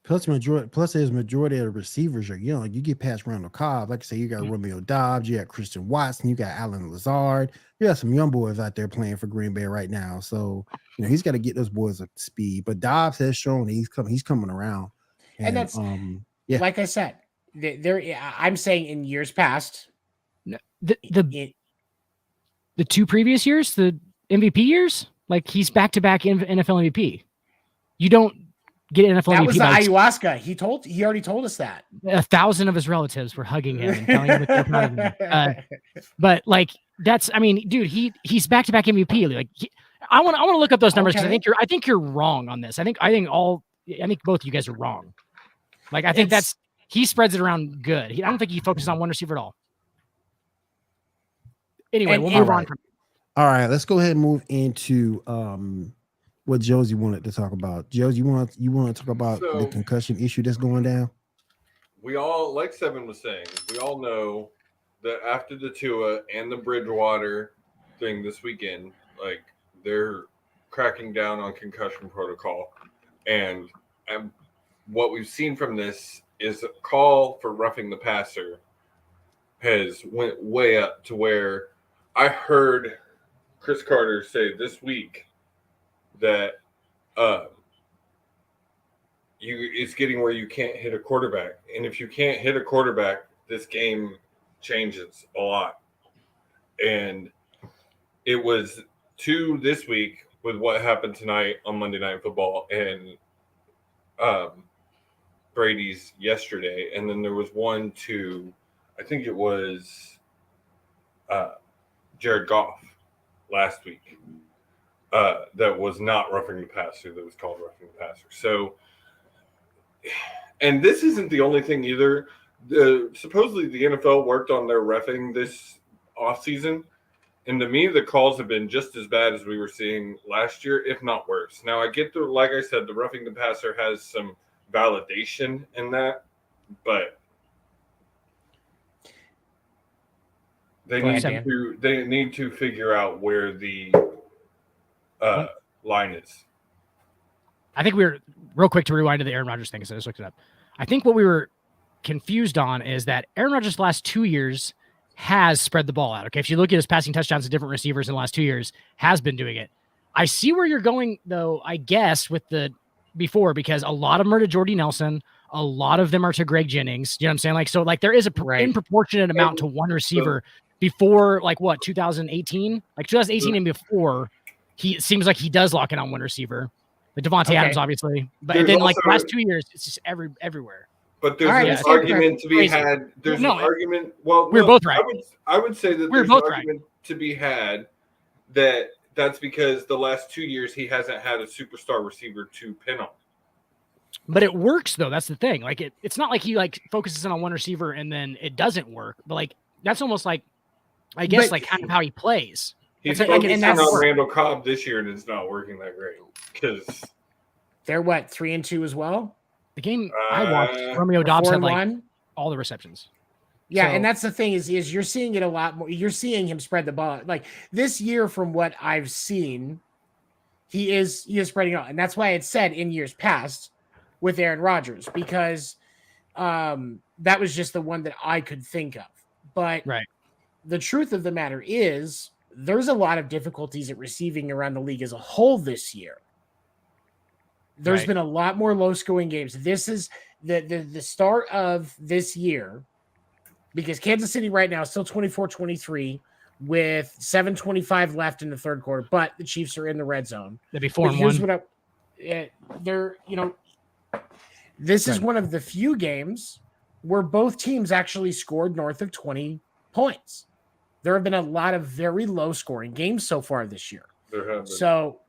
Plus, his majority of the receivers are young. You get past Randall Cobb, like I say, you got Romeo Doubs, you got Christian Watson, you got Allen Lazard. You got some young boys out there playing for Green Bay right now. So he's got to get those boys up to speed. But Dobbs has shown he's coming around. And that's like I said, I'm saying in years past, the 2 previous years, the MVP years, like he's back-to-back NFL MVP. You don't get NFL that MVP. Was the ayahuasca. He already told us that. 1,000 of his relatives were hugging him and telling him that they're proud of him. But like dude, he's back-to-back MVP. Like I want to look up those numbers because I think you're wrong on this. I think both of you guys are wrong. Like I think he spreads it around good. I don't think he focuses on one receiver at all. Anyway, we'll move on. All right, let's go ahead and move into what Josie wanted to talk about. Josie, you want to talk about the concussion issue that's going down? We all, like Seven was saying, we all know that after the Tua and the Bridgewater thing this weekend, like they're cracking down on concussion protocol, and what we've seen from this is a call for roughing the passer has went way up to where I heard Chris Carter say this week that it's getting where you can't hit a quarterback. And if you can't hit a quarterback, this game changes a lot. And it was 2 this week with what happened tonight on Monday Night Football and Brady's yesterday. And then there was 1 to, I think it was Jared Goff last week that was not roughing the passer, that was called roughing the passer. So, and this isn't the only thing either. Supposedly the NFL worked on their reffing this offseason, and to me the calls have been just as bad as we were seeing last year, if not worse. Now I get like I said, the roughing the passer has some validation in that, but they need to figure out where the line is. I think we were real quick to rewind to the Aaron Rodgers thing because I just looked it up. I think what we were confused on is that Aaron Rodgers the last 2 years has spread the ball out. Okay, if you look at his passing touchdowns to different receivers in the last 2 years, has been doing it. I see where you're going though, I guess, with the before, because a lot of them are to Jordy Nelson, a lot of them are to Greg Jennings. You know what I'm saying? Like, so like there is a disproportionate amount to one receiver before, like what, 2018? Like 2018 and before, it seems like he does lock in on one receiver. The Devontae Adams, obviously, but then like the last 2 years, it's just everywhere. But there's an argument to be had. There's an argument. Well, we're both right. I would say that there's an argument to be had that's because the last 2 years he hasn't had a superstar receiver to pin on. But it works though. That's the thing. Like it's not like he like focuses on one receiver and then it doesn't work. But like that's almost like, I guess, like kind of how he plays. He's focusing on Randall Cobb this year, and it's not working that great because they're 3-2 as well. The game I watched, Romeo Doubs had like all the receptions. Yeah, and that's the thing is you're seeing it a lot more. You're seeing him spread the ball. Like this year, from what I've seen, he is spreading out, and that's why it's said in years past with Aaron Rodgers, because that was just the one that I could think of. But the truth of the matter is, there's a lot of difficulties at receiving around the league as a whole this year. There's been a lot more low-scoring games. This is the start of this year, because Kansas City right now is still 24-23 with 7:25 left in the third quarter, but the Chiefs are in the red zone. They'd be 4-1. They're, This is Right. one of the few games where both teams actually scored north of 20 points. There have been a lot of very low scoring games so far this year. There have been. So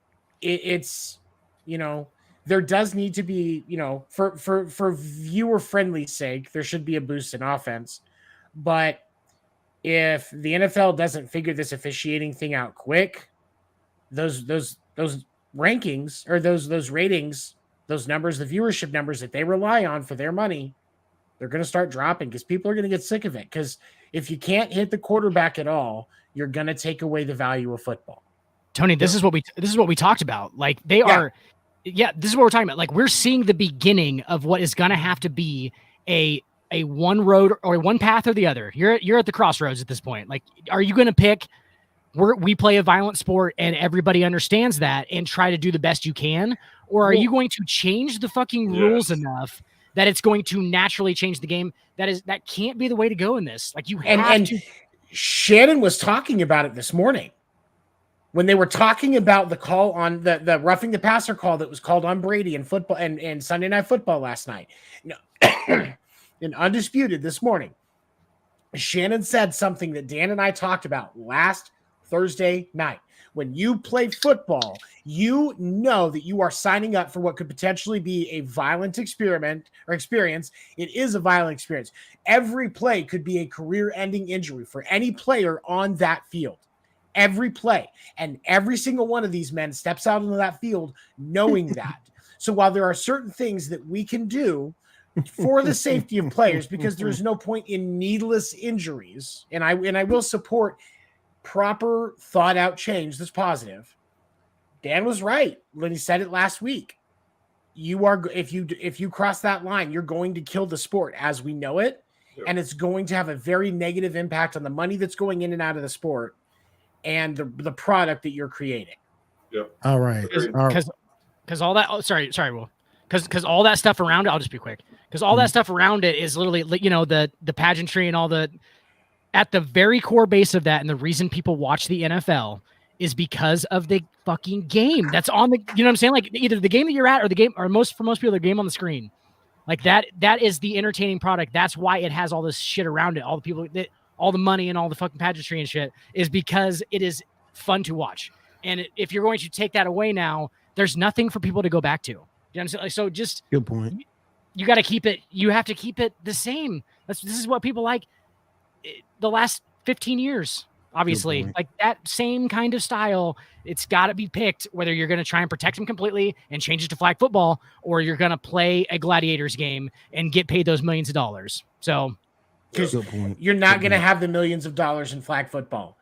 it's, there does need to be, for viewer friendly sake, there should be a boost in offense. But if the NFL doesn't figure this officiating thing out quick, those rankings or those ratings, those numbers, the viewership numbers that they rely on for their money, they're going to start dropping because people are going to get sick of it. Because if you can't hit the quarterback at all, you're going to take away the value of football. Tony, this is what we talked about. Like this is what we're talking about. Like we're seeing the beginning of what is going to have to be a one road or one path or the other. You're at the crossroads at this point. Like, are you going to pick we play a violent sport and everybody understands that and try to do the best you can? Or are you going to change the fucking rules enough that it's going to naturally change the game? That can't be the way to go in this. Like you have to. Shannon was talking about it this morning when they were talking about the call on the roughing the passer call that was called on Brady in football and Sunday Night Football last night. In Undisputed this morning, Shannon said something that Dan and I talked about last Thursday night. When you play football, you know that you are signing up for what could potentially be a violent experience. It is a violent experience. Every play could be a career-ending injury for any player on that field. Every play. And every single one of these men steps out into that field knowing that. So while there are certain things that we can do for the safety of players, because there is no point in needless injuries, and I will support proper thought out change that's positive. Dan was right when he said it last week. If you cross that line, you're going to kill the sport as we know it. Yep. And it's going to have a very negative impact on the money that's going in and out of the sport and the product that you're creating. Yep. All right. Because all that, sorry, Will. Because all that stuff around it, I'll just be quick. Because all that stuff around it is literally, the pageantry and all the, at the very core base of that, and the reason people watch the NFL is because of the fucking game that's on the, you know what I'm saying? Like either the game that you're at or the game, or for most people, the game on the screen. Like that is the entertaining product. That's why it has all this shit around it. All the people that, all the money and all the fucking pageantry and shit is because it is fun to watch. And if you're going to take that away now, there's nothing for people to go back to. You know what I'm saying? So just good point. You got to keep it. You have to keep it the same. This is what people like. The last 15 years, obviously, like that same kind of style. It's got to be picked whether you're going to try and protect them completely and change it to flag football, or you're going to play a gladiators game and get paid those millions of dollars. So, you're not going to have the millions of dollars in flag football.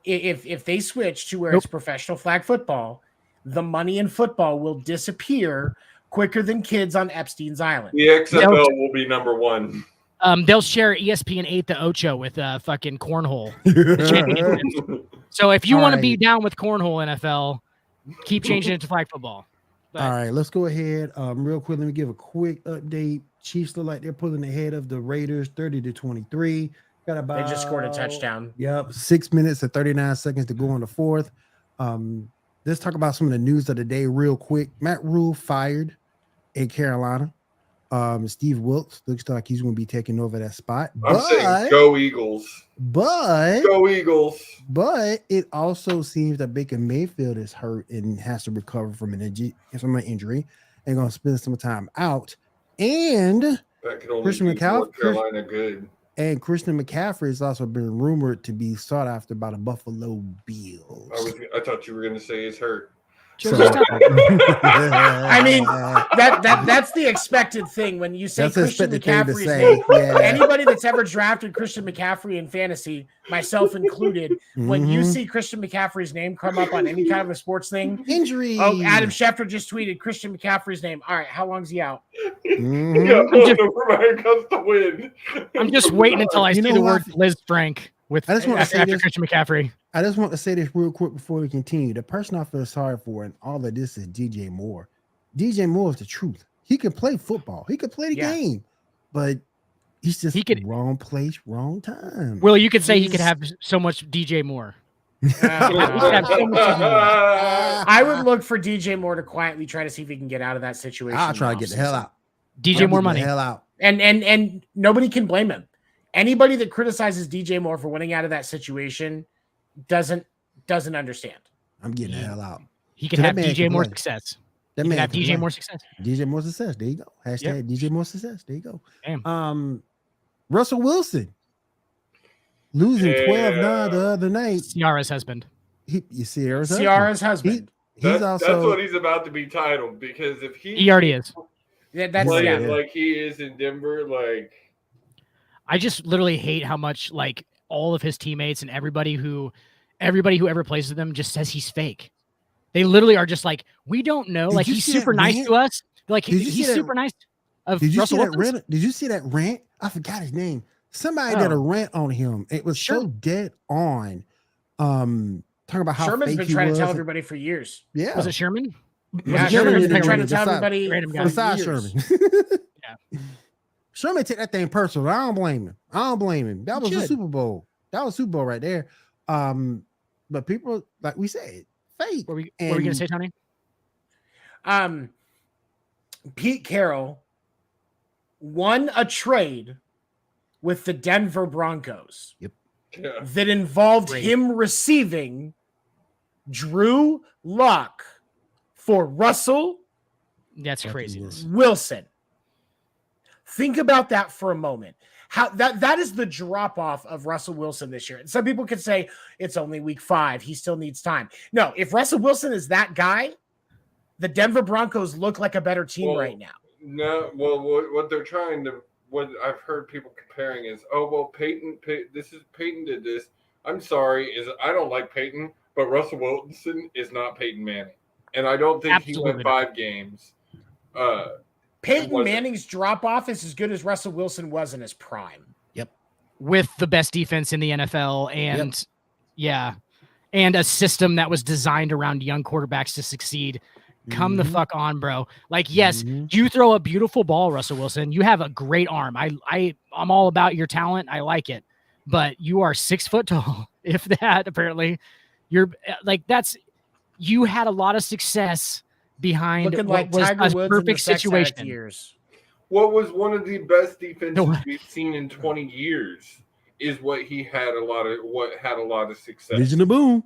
If they switch to where it's professional flag football, the money in football will disappear quicker than kids on Epstein's Island. The XFL will be number one. They'll share ESPN 8 the Ocho with fucking cornhole. So if you want to be down with cornhole NFL, keep changing it to flag football. But, all right, let's go ahead. Real quick, let me give a quick update. Chiefs look like they're pulling ahead of the Raiders 30-23. Got about, they just scored a touchdown. Yep, 6 minutes and 39 seconds to go on the fourth. Let's talk about some of the news of the day real quick. Matt Rule fired in Carolina. Steve Wilkes looks like he's going to be taking over that spot. I'm saying go Eagles. But go Eagles. But it also seems that Baker Mayfield is hurt and has to recover from an injury and going to spend some time out. And that could only Christian Carolina good. And Christian McCaffrey has also been rumored to be sought after by the Buffalo Bills. I thought you were going to say he's hurt. So, I mean, that's the expected thing when you say Christian McCaffrey's name. Yeah. Anybody that's ever drafted Christian McCaffrey in fantasy, myself included, when you see Christian McCaffrey's name come up on any kind of a sports thing, injury. Oh, Adam Schefter just tweeted Christian McCaffrey's name. All right, how long's he out? I'm just waiting until I see the word Liz Frank with after Christian McCaffrey. I just want to say this real quick before we continue. The person I feel sorry for in all of this is DJ Moore. DJ Moore is the truth. He can play football. He can play the game, but he's just wrong place, wrong time. Well, you could say he could have so much DJ Moore. I would look for DJ Moore to quietly try to see if he can get out of that situation. I'll try to get the hell out. DJ Moore money. Hell out. And nobody can blame him. Anybody that criticizes DJ Moore for winning out of that situation doesn't understand. I'm getting the hell out. He can have DJ Moore success. That he man can have DJ Moore success. DJ Moore success. There you go. Hashtag DJ Moore success. There you go. Damn. Russell Wilson losing 12-9 the other night. Ciara's husband. Ciara's husband. That's what he's about to be titled, because if he already is. That's playing like he is in Denver, like I just literally hate how much like all of his teammates and everybody who ever plays with him just says he's fake. They literally are just like, we don't know. Like he's super nice to us. Like he's super nice. Did you see that rant? Did you see that rant? I forgot his name. Somebody did a rant on him. It was so dead on. Talking about how Sherman's been trying to tell everybody for years. Yeah. Was it Sherman? Yeah, Sherman's been trying to tell everybody. Besides Sherman. Yeah. Sherman took that thing personal. I don't blame him. That was the Super Bowl. That was Super Bowl right there. But people, like we said, fake. What were you gonna say, Tony? Pete Carroll won a trade with the Denver Broncos. Yep. Yeah. That involved him receiving Drew Lock for Russell. That's crazy. Wilson. Think about that for a moment. How that is the drop off of Russell Wilson this year. And some people could say it's only week 5. He still needs time. No, if Russell Wilson is that guy, the Denver Broncos look like a better team right now. No, well, what they're trying to, what I've heard people comparing is, Peyton did this. I'm sorry, I don't like Peyton, but Russell Wilson is not Peyton Manning, and I don't think he went 5 games. Peyton Manning's drop off is as good as Russell Wilson was in his prime. Yep, with the best defense in the NFL, and and a system that was designed around young quarterbacks to succeed. Come the fuck on, bro. Like, yes, you throw a beautiful ball, Russell Wilson. You have a great arm. I'm all about your talent. I like it. But you are 6 foot tall, if that, apparently. You're like, you had a lot of success behind what was a perfect situation. What was one of the best defenses we've seen in 20 years is what had a lot of success. Legion of Boom.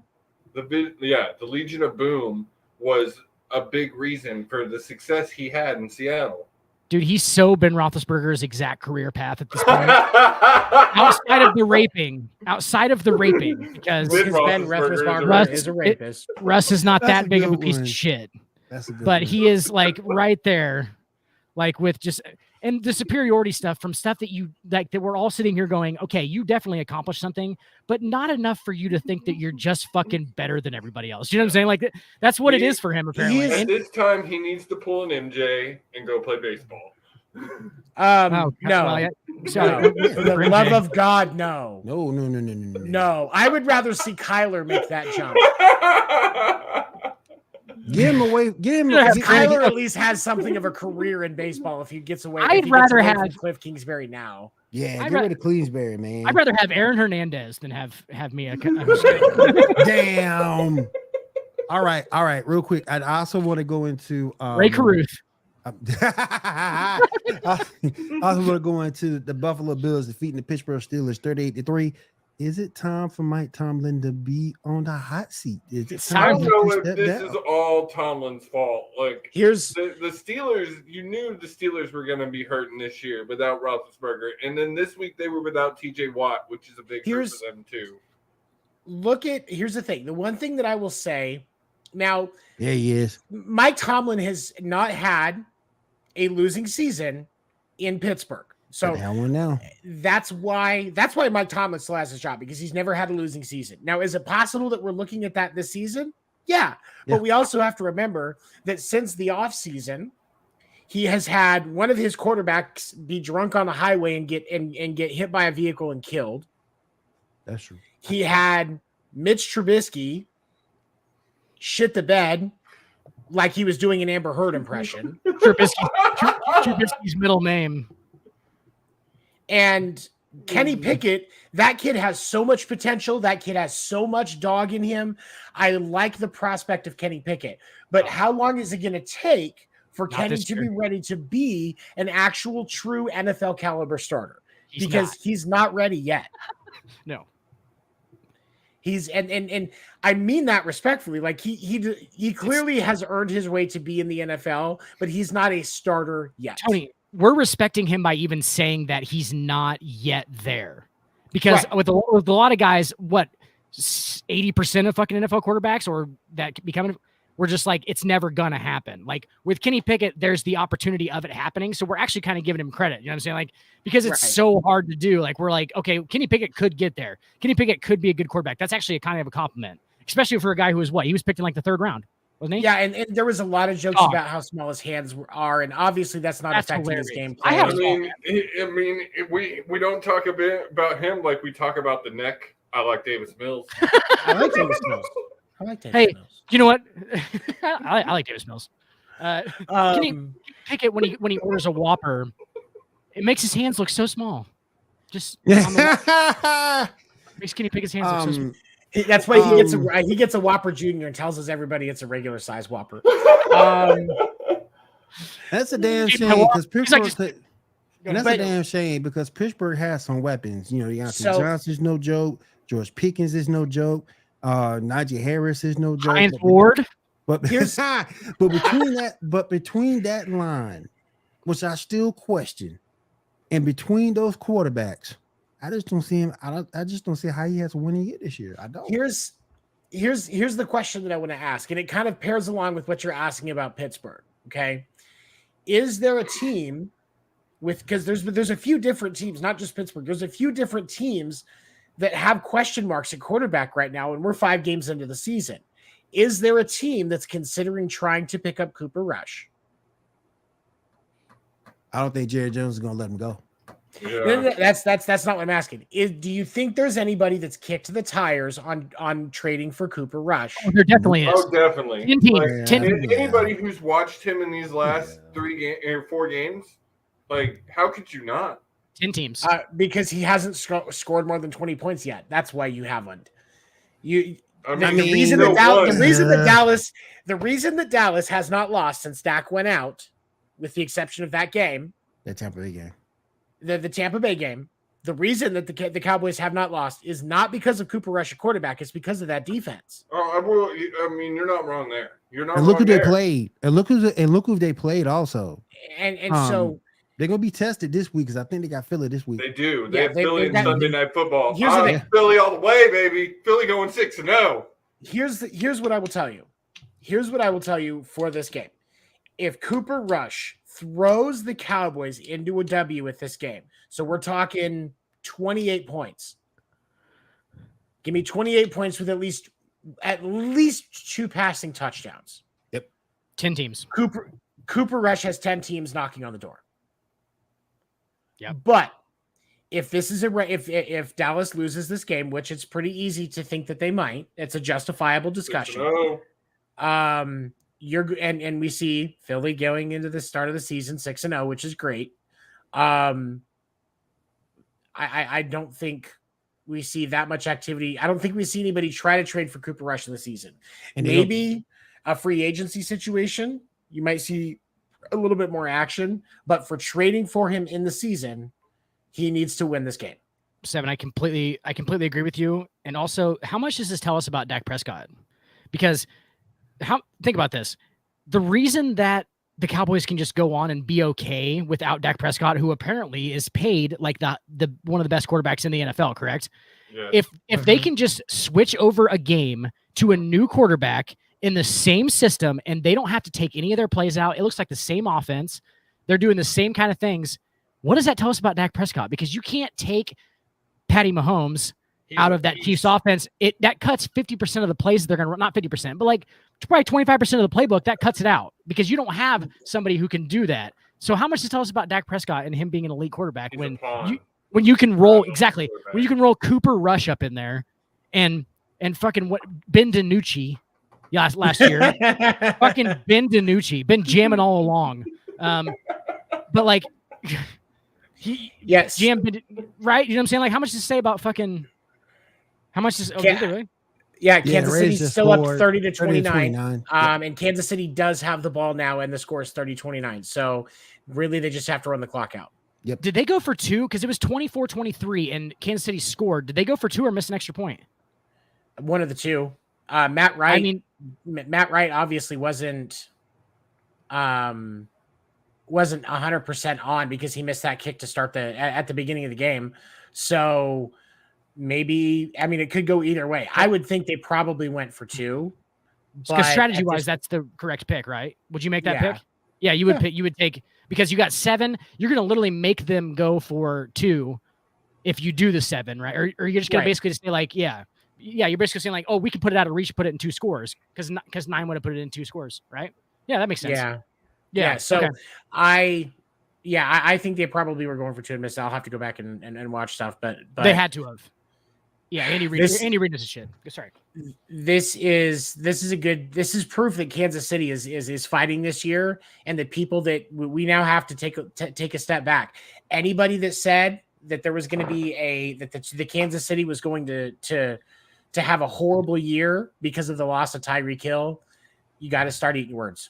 The Legion of Boom was a big reason for the success he had in Seattle. Dude, he's so Ben Roethlisberger's exact career path at this point. outside of the raping, because Ben Roethlisberger is a rapist. Russ is not that big of a piece of shit. But he is like right there, like with just and the superiority stuff from stuff that you like that we're all sitting here going, okay, you definitely accomplished something, but not enough for you to think that you're just fucking better than everybody else. You know what I'm saying? Like that's what it is for him, apparently. At this time, he needs to pull an MJ and go play baseball. No. For the love of God, no. No, I would rather see Kyler make that jump. Get him away. Kyler at least has something of a career in baseball if he gets away. I'd rather have Cliff Kingsbury now. Yeah, get rid of Queensberry, man. I'd rather have Aaron Hernandez than have me. Damn. All right. Real quick, I also want to go into Ray Caruth. I also want to go into the Buffalo Bills defeating the Pittsburgh Steelers 38-3. Is it time for Mike Tomlin to be on the hot seat? I don't know if this is all Tomlin's fault. Like, here's the Steelers. You knew the Steelers were going to be hurting this year without Roethlisberger, and then this week they were without T.J. Watt, which is a big hurt for them too. Here's the thing. The one thing that I will say now. Yeah, he is. Mike Tomlin has not had a losing season in Pittsburgh. So that's why Mike Tomlin still has his job, because he's never had a losing season. Now, is it possible that we're looking at that this season? Yeah. But we also have to remember that since the offseason, he has had one of his quarterbacks be drunk on the highway and get hit by a vehicle and killed. That's true. He had Mitch Trubisky shit the bed like he was doing an Amber Heard impression. Trubisky's middle name. And Kenny Pickett, that kid has so much potential. That kid has so much dog in him. I like the prospect of Kenny Pickett. But how long is it going to take for Not Kenny this to year. be ready to be an actual true NFL caliber starter He's because not. he's not ready yet. No. He's and I mean that respectfully. Like he clearly has earned his way to be in the NFL, but he's not a starter yet. Tony, we're respecting him by even saying that he's not yet there. Because Right. with a lot of guys, what 80% of fucking NFL quarterbacks or that becoming, we're just like, it's never gonna happen. Like with Kenny Pickett, there's the opportunity of it happening. So we're actually kind of giving him credit. You know what I'm saying? Like, because it's Right. so hard to do. Like, we're like, okay, Kenny Pickett could get there. Kenny Pickett could be a good quarterback. That's actually a kind of a compliment, especially for a guy who was he was picked in like the 3rd round, wasn't he? Yeah, and there was a lot of jokes about how small his hands are, and obviously that's not affecting his game play. I mean, we don't talk a bit about him like we talk about the neck. I like Davis Mills. I like Davis Mills. Hey, you know what? I like Davis Mills. Kenny Pickett, when he orders a Whopper, it makes his hands look so small. Just on the makes Kenny Pickett's hands look so small. That's why he gets a Whopper Junior and tells us everybody it's a regular size Whopper. That's a damn shame because Pittsburgh. That's But- a damn shame because Pittsburgh has some weapons. You know, Deontay So- Johnson's no joke. George Pickens is no joke. Najee Harris is no joke. Hines Ward. But between that line, which I still question, and between those quarterbacks, I just don't see him. I just don't see how he has a winning year this year. I don't. Here's the question that I want to ask, and it kind of pairs along with what you're asking about Pittsburgh. Okay, is there a team because there's a few different teams, not just Pittsburgh. There's a few different teams that have question marks at quarterback right now, and we're 5 games into the season. Is there a team that's considering trying to pick up Cooper Rush? I don't think Jerry Jones is going to let him go. Yeah. That's not what I'm asking. Do you think there's anybody that's kicked the tires on trading for Cooper Rush? Oh, there definitely is. Oh, definitely. 10 teams. Like, 10 anybody who's watched him in these last 4 games, like, how could you not? 10 teams. Because he hasn't scored more than 20 points yet. That's why you haven't. The reason that Dallas has not lost since Dak went out, with the exception of that game, The Tampa Bay game. the Tampa Bay game, the reason that the Cowboys have not lost is not because of Cooper Rush at quarterback. It's because of that defense. I mean, you're not wrong there. You're not. And look wrong who there. they played. And look who they played also. And so they're gonna be tested this week because I think they got Philly this week. They do. They Yeah, have Philly in Sunday Night Football. Here's the thing. Philly all the way, baby. Philly going 6-0. Here's what I will tell you. Here's what I will tell you for this game. If Cooper Rush throws the Cowboys into a W with this game, so we're talking 28 points. Give me 28 points with at least 2 passing touchdowns. 10 teams. Cooper Rush has 10 teams knocking on the door. Yeah. But if this is if Dallas loses this game, which it's pretty easy to think that they might, it's a justifiable discussion. 6-0. And we see Philly going into the start of the season 6-0, which is great. I don't think we see that much activity. I don't think we see anybody try to trade for Cooper Rush in the season. And maybe a free agency situation, you might see a little bit more action, but for trading for him in the season, he needs to win this game. 7, I completely agree with you. And also, how much does this tell us about Dak Prescott? Because think about this. The reason that the Cowboys can just go on and be okay without Dak Prescott, who apparently is paid like the one of the best quarterbacks in the NFL, correct? Yes. If they can just switch over a game to a new quarterback in the same system and they don't have to take any of their plays out, it looks like the same offense. They're doing the same kind of things. What does that tell us about Dak Prescott? Because you can't take Patty Mahomes out of that Chiefs offense. That cuts 50% of the plays they're going to run, not 50%, but like probably 25% of the playbook, that cuts it out because you don't have somebody who can do that. So how much does it tell us about Dak Prescott and him being an elite quarterback when you can roll when you can roll Cooper Rush up in there and fucking what Ben DiNucci last year, fucking Ben DiNucci been jamming all along. But like Yes. jammed, right? You know what I'm saying? Like how much does it say about fucking how much does Yeah, the Kansas Raiders City's just still up scored 30-29. 30-29. And Kansas City does have the ball now, and the score is 30-29. So really, they just have to run the clock out. Yep. Did they go for 2? Because it was 24-23, and Kansas City scored. Did they go for 2 or miss an extra point? One of the two. Matt Wright. I mean, Matt Wright obviously wasn't 100% on because he missed that kick to start at the beginning of the game. So maybe, I mean, it could go either way. I would think they probably went for 2. because strategy wise, that's the correct pick, right? Would you make that pick? Yeah, you would pick. You would take, because you got 7. You're going to literally make them go for 2 if you do the 7, right? Or you're just going to basically just say like, yeah, you're basically saying like, oh, we can put it out of reach, put it in 2 scores because 9 would have put it in 2 scores, right? Yeah, that makes sense. Yeah. So I think they probably were going for 2 and missed. I'll have to go back and watch stuff, but they had to have. Yeah, Andy Reid is shit. Sorry. This is proof that Kansas City is fighting this year, and the people that we now have to take a step back. Anybody that said that there was going to be the Kansas City was going to have a horrible year because of the loss of Tyreek Hill, you got to start eating words.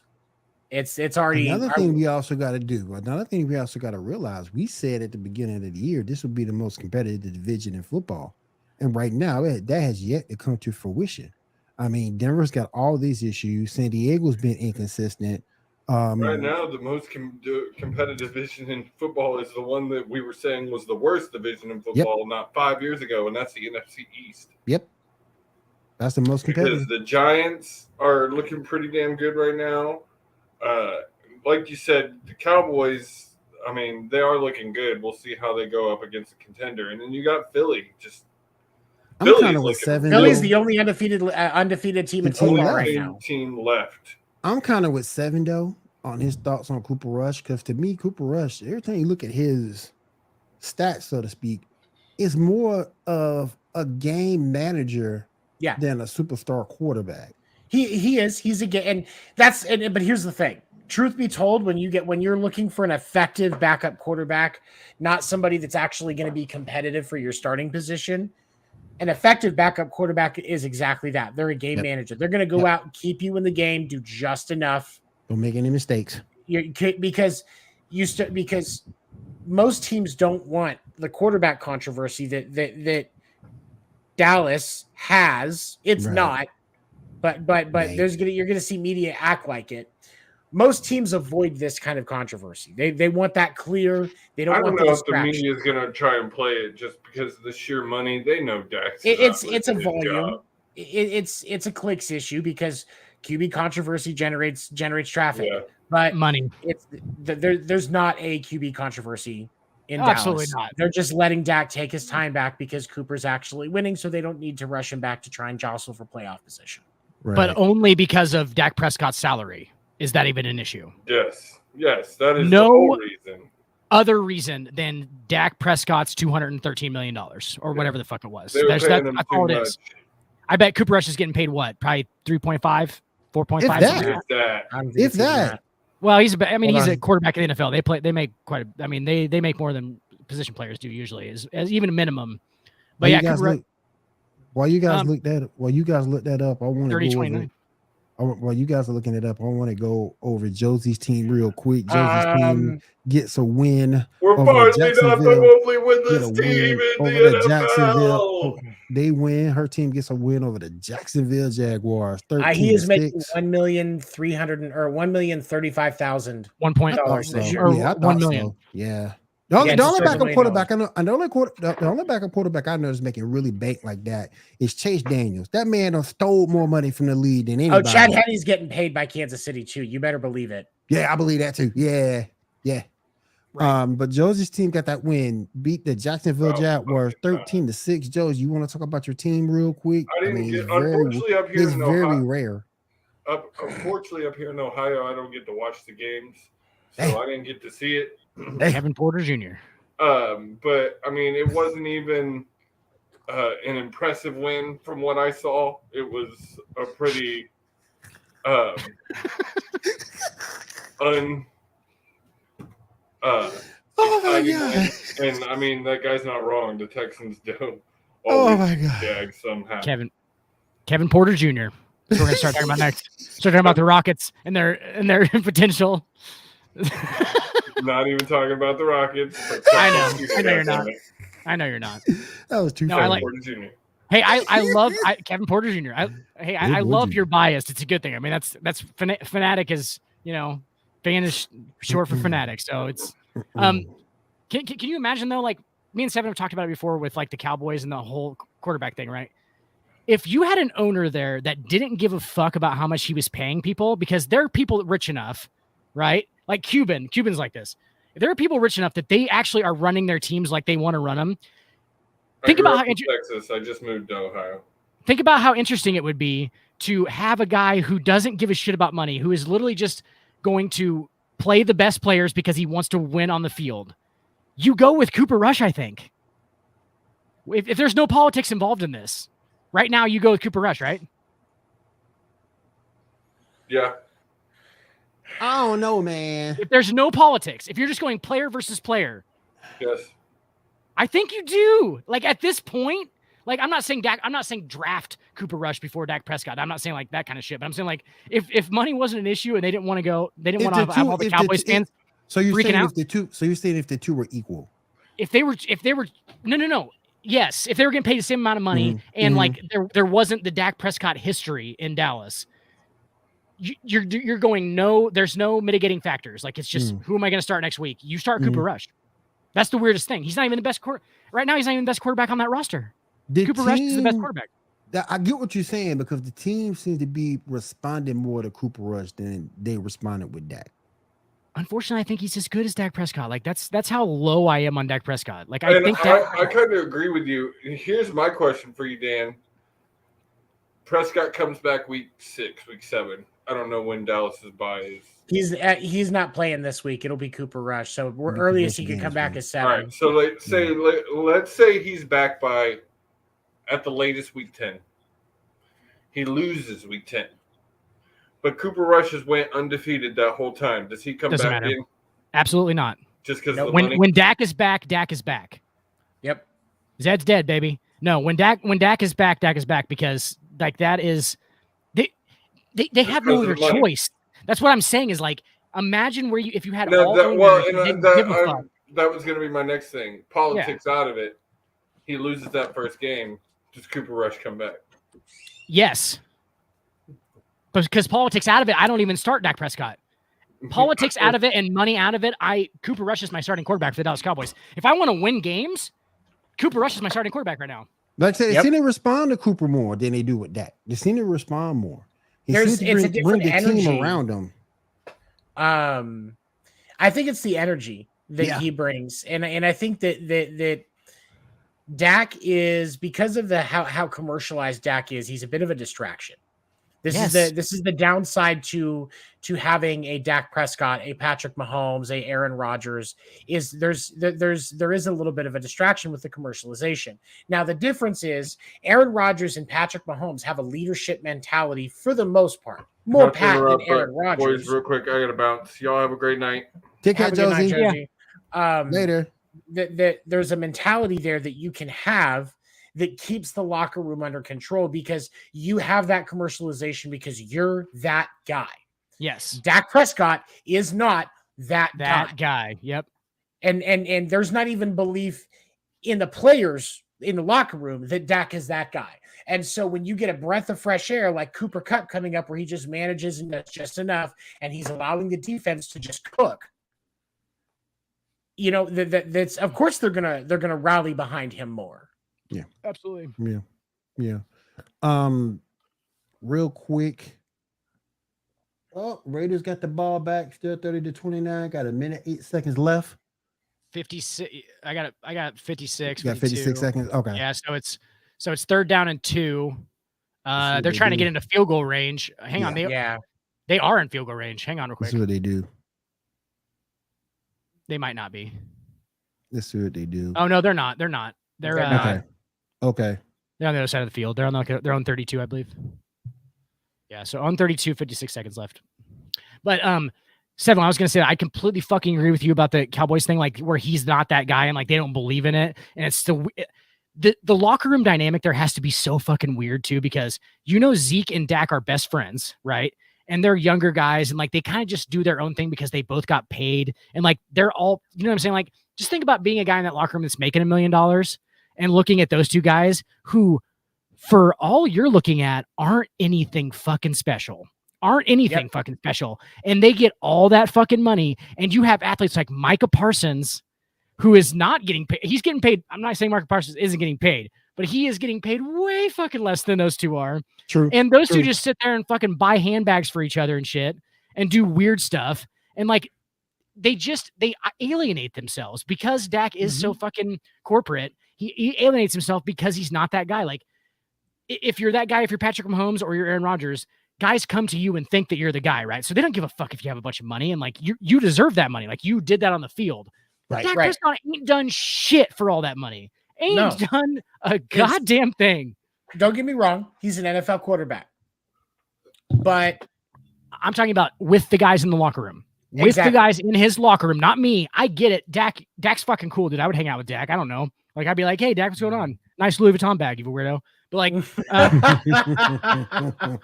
It's already another thing we also got to do. Another thing we also got to realize. We said at the beginning of the year this would be the most competitive division in football, and right now that has yet to come to fruition. I mean, Denver's got all these issues. San Diego's been inconsistent. Right now, the most competitive division in football is the one that we were saying was the worst division in football not 5 years ago, and that's the NFC East. Yep. That's the most competitive. Because the Giants are looking pretty damn good right now. Like you said, the Cowboys, I mean, they are looking good. We'll see how they go up against a contender. And then you got Philly. I'm kind of with 7. Philly's the only undefeated team in football right now. Team left. I'm kind of with 7 though on his thoughts on Cooper Rush, because to me, Cooper Rush, every time you look at his stats, so to speak, is more of a game manager than a superstar quarterback. He is. He's a game, but here's the thing. Truth be told, when you're looking for an effective backup quarterback, not somebody that's actually going to be competitive for your starting position, an effective backup quarterback is exactly that. They're a game manager. They're going to go out and keep you in the game, do just enough. Don't make any mistakes. Because most teams don't want the quarterback controversy that Dallas has. It's not. But you're gonna see media act like it. Most teams avoid this kind of controversy. They want that clear. They don't. I don't know if the media is gonna try and play it just because of the sheer money. They know Dax. It's a volume. It's a clicks issue because QB controversy generates traffic. Yeah. But money. There's not a QB controversy in Dallas. Absolutely not. They're just letting Dak take his time back because Cooper's actually winning, so they don't need to rush him back to try and jostle for playoff position. Right. But only because of Dak Prescott's salary. Is that even an issue? Yes, that is the whole reason. Other reason than Dak Prescott's $213 million or whatever the fuck it was. That's all it is. I bet Cooper Rush is getting paid what? Probably 3.5, 4.5. If that. Well, he's a quarterback in the NFL. They make quite they make more than position players do usually, as even a minimum. But while you guys look that up, I want to go over. While you guys are looking it up, I want to go over Josie's team real quick. Josie's team gets a win. We're partly not probably with this team in the Jacksonville. They win. Her team gets a win over the Jacksonville Jaguars. He is making $1,035,000. $1.0 this year. Yeah, $1 million. So. Yeah. The only backup quarterback I know, the only backup quarterback I know is making really bank like that is Chase Daniels. That man done stole more money from the league than anybody. Oh, Chad Henne's getting paid by Kansas City too. You better believe it. Yeah, I believe that too. Yeah. Right. But Josie's team got that win, beat the Jacksonville Jaguars 13-6. Josie, you want to talk about your team real quick? Unfortunately, up here it's very rare. Unfortunately, up here in Ohio, I don't get to watch the games, so I didn't get to see it. Kevin Porter Jr. But I mean, it wasn't even an impressive win from what I saw. It was a pretty oh my God. And I mean, that guy's not wrong. The Texans don't always jag somehow. Kevin Kevin Porter Jr. So we're gonna start talking about next. Start talking about the Rockets and their potential. Not even talking about the Rockets. I know you're not. I know you're not. That was too No, funny. I like. Porter Jr. Hey, I love Kevin Porter Jr. I love your bias. It's a good thing. I mean, that's fanatic is, fan is short for fanatic. So it's can you imagine though, like me and Seven have talked about it before with like the Cowboys and the whole quarterback thing, right? If you had an owner there that didn't give a fuck about how much he was paying people, because there are people rich enough, right? Like Cuban's like this. If there are people rich enough that they actually are running their teams like they want to run them. Think about how Texas. I just moved to Ohio. Think about how interesting it would be to have a guy who doesn't give a shit about money, who is literally just going to play the best players because he wants to win on the field. You go with Cooper Rush, I think. If there's no politics involved in this, right now you go with Cooper Rush, right? Yeah. I don't know, man. If there's no politics, if you're just going player versus player, Yes. I think you do. Like at this point, like I'm not saying draft Cooper Rush before Dak Prescott. I'm not saying like that kind of shit. But I'm saying like if money wasn't an issue and they didn't want to have all the Cowboys fans. So you're freaking saying out? You're saying if the two were equal. If they were no. Yes, if they were getting paid the same amount of money and like there wasn't the Dak Prescott history in Dallas, you're going no. There's no mitigating factors. Like it's just who am I going to start next week? You start Cooper Rush. That's the weirdest thing. He's not even the best right now. He's not even the best quarterback on that roster. Cooper Rush is the best quarterback. I get what you're saying because the team seems to be responding more to Cooper Rush than they responded with Dak. Unfortunately, I think he's as good as Dak Prescott. Like that's how low I am on Dak Prescott. Like I kind of agree with you. Here's my question for you, Dan. Prescott comes back week 6, week 7. I don't know when Dallas's bye is. He's not playing this week. It'll be Cooper Rush. So earliest he can come back is 7. All right. So let's say he's back by at the latest week 10. He loses week 10. But Cooper Rush has went undefeated that whole time. Does he come back in? Absolutely not. Just because when Dak is back, Dak is back. Yep. Zed's dead, baby. No, when Dak is back, Dak is back because like that is they have no other choice. That's what I'm saying is like imagine where if you had that was going to be my next thing. Politics out of it. He loses that first game. Does Cooper Rush come back? Yes. But because politics out of it, I don't even start Dak Prescott. Politics out of it and money out of it, Cooper Rush is my starting quarterback for the Dallas Cowboys. If I want to win games, Cooper Rush is my starting quarterback right now. Like I said, they seem to respond to Cooper more than they do with Dak. They seem to respond more. Bring the energy. Team around them. I think it's the energy that he brings, and I think that Dak is because of how commercialized Dak is. He's a bit of a distraction. This is the downside to having a Dak Prescott, a Patrick Mahomes, a Aaron Rodgers. Is there is a little bit of a distraction with the commercialization. Now the difference is Aaron Rodgers and Patrick Mahomes have a leadership mentality for the most part. More Pat than Aaron Rodgers. Boys, real quick, I gotta bounce. Y'all have a great night. Take care, Josie. Yeah. Later. That there's a mentality there that you can have that keeps the locker room under control because you have that commercialization because you're that guy. Yes. Dak Prescott is not that guy. Yep. And there's not even belief in the players in the locker room that Dak is that guy. And so when you get a breath of fresh air like Cooper Kupp coming up where he just manages and that's just enough and he's allowing the defense to just cook. That's of course they're gonna rally behind him more. Yeah, absolutely. Yeah. Real quick. Oh, Raiders got the ball back. Still 30-29. Got a minute, 8 seconds left. 56. I got 56. You got 56 seconds. Okay. Yeah. So it's 3rd down and 2. They're trying to get into field goal range. Hang on. They are in field goal range. Hang on real quick. Let's see what they do. They might not be. Let's see what they do. Oh no, they're not. They're okay. They're on the other side of the field. They're on 32, I believe. Yeah, so on 32, 56 seconds left. But Seven, I was gonna say I completely fucking agree with you about the Cowboys thing, like where he's not that guy and like they don't believe in it, and it's still the locker room dynamic there has to be so fucking weird too, because Zeke and Dak are best friends, right? And they're younger guys, and like they kind of just do their own thing because they both got paid, and like they're all, you know what I'm saying? Like, just think about being a guy in that locker room that's making $1 million and looking at those two guys who, for all you're looking at, aren't anything fucking special. Fucking special. And they get all that fucking money. And you have athletes like Micah Parsons, who is not getting paid. He's getting paid. I'm not saying Micah Parsons isn't getting paid, but he is getting paid way fucking less than those two are. True. And those two just sit there and fucking buy handbags for each other and shit and do weird stuff. And like, they alienate themselves because Dak is so fucking corporate. He alienates himself because he's not that guy. Like, if you're that guy, if you're Patrick Mahomes or you're Aaron Rodgers, guys come to you and think that you're the guy, right? So they don't give a fuck if you have a bunch of money, and like you deserve that money. Like, you did that on the field. Right. Dak Prescott ain't done shit for all that money. Ain't done a goddamn thing. Don't get me wrong. He's an NFL quarterback. But I'm talking about with the guys in the locker room. With the guys in his locker room, not me. I get it. Dak's fucking cool, dude. I would hang out with Dak. I don't know. Like, I'd be like, hey, Dak, what's going on? Nice Louis Vuitton bag, you weirdo. But like,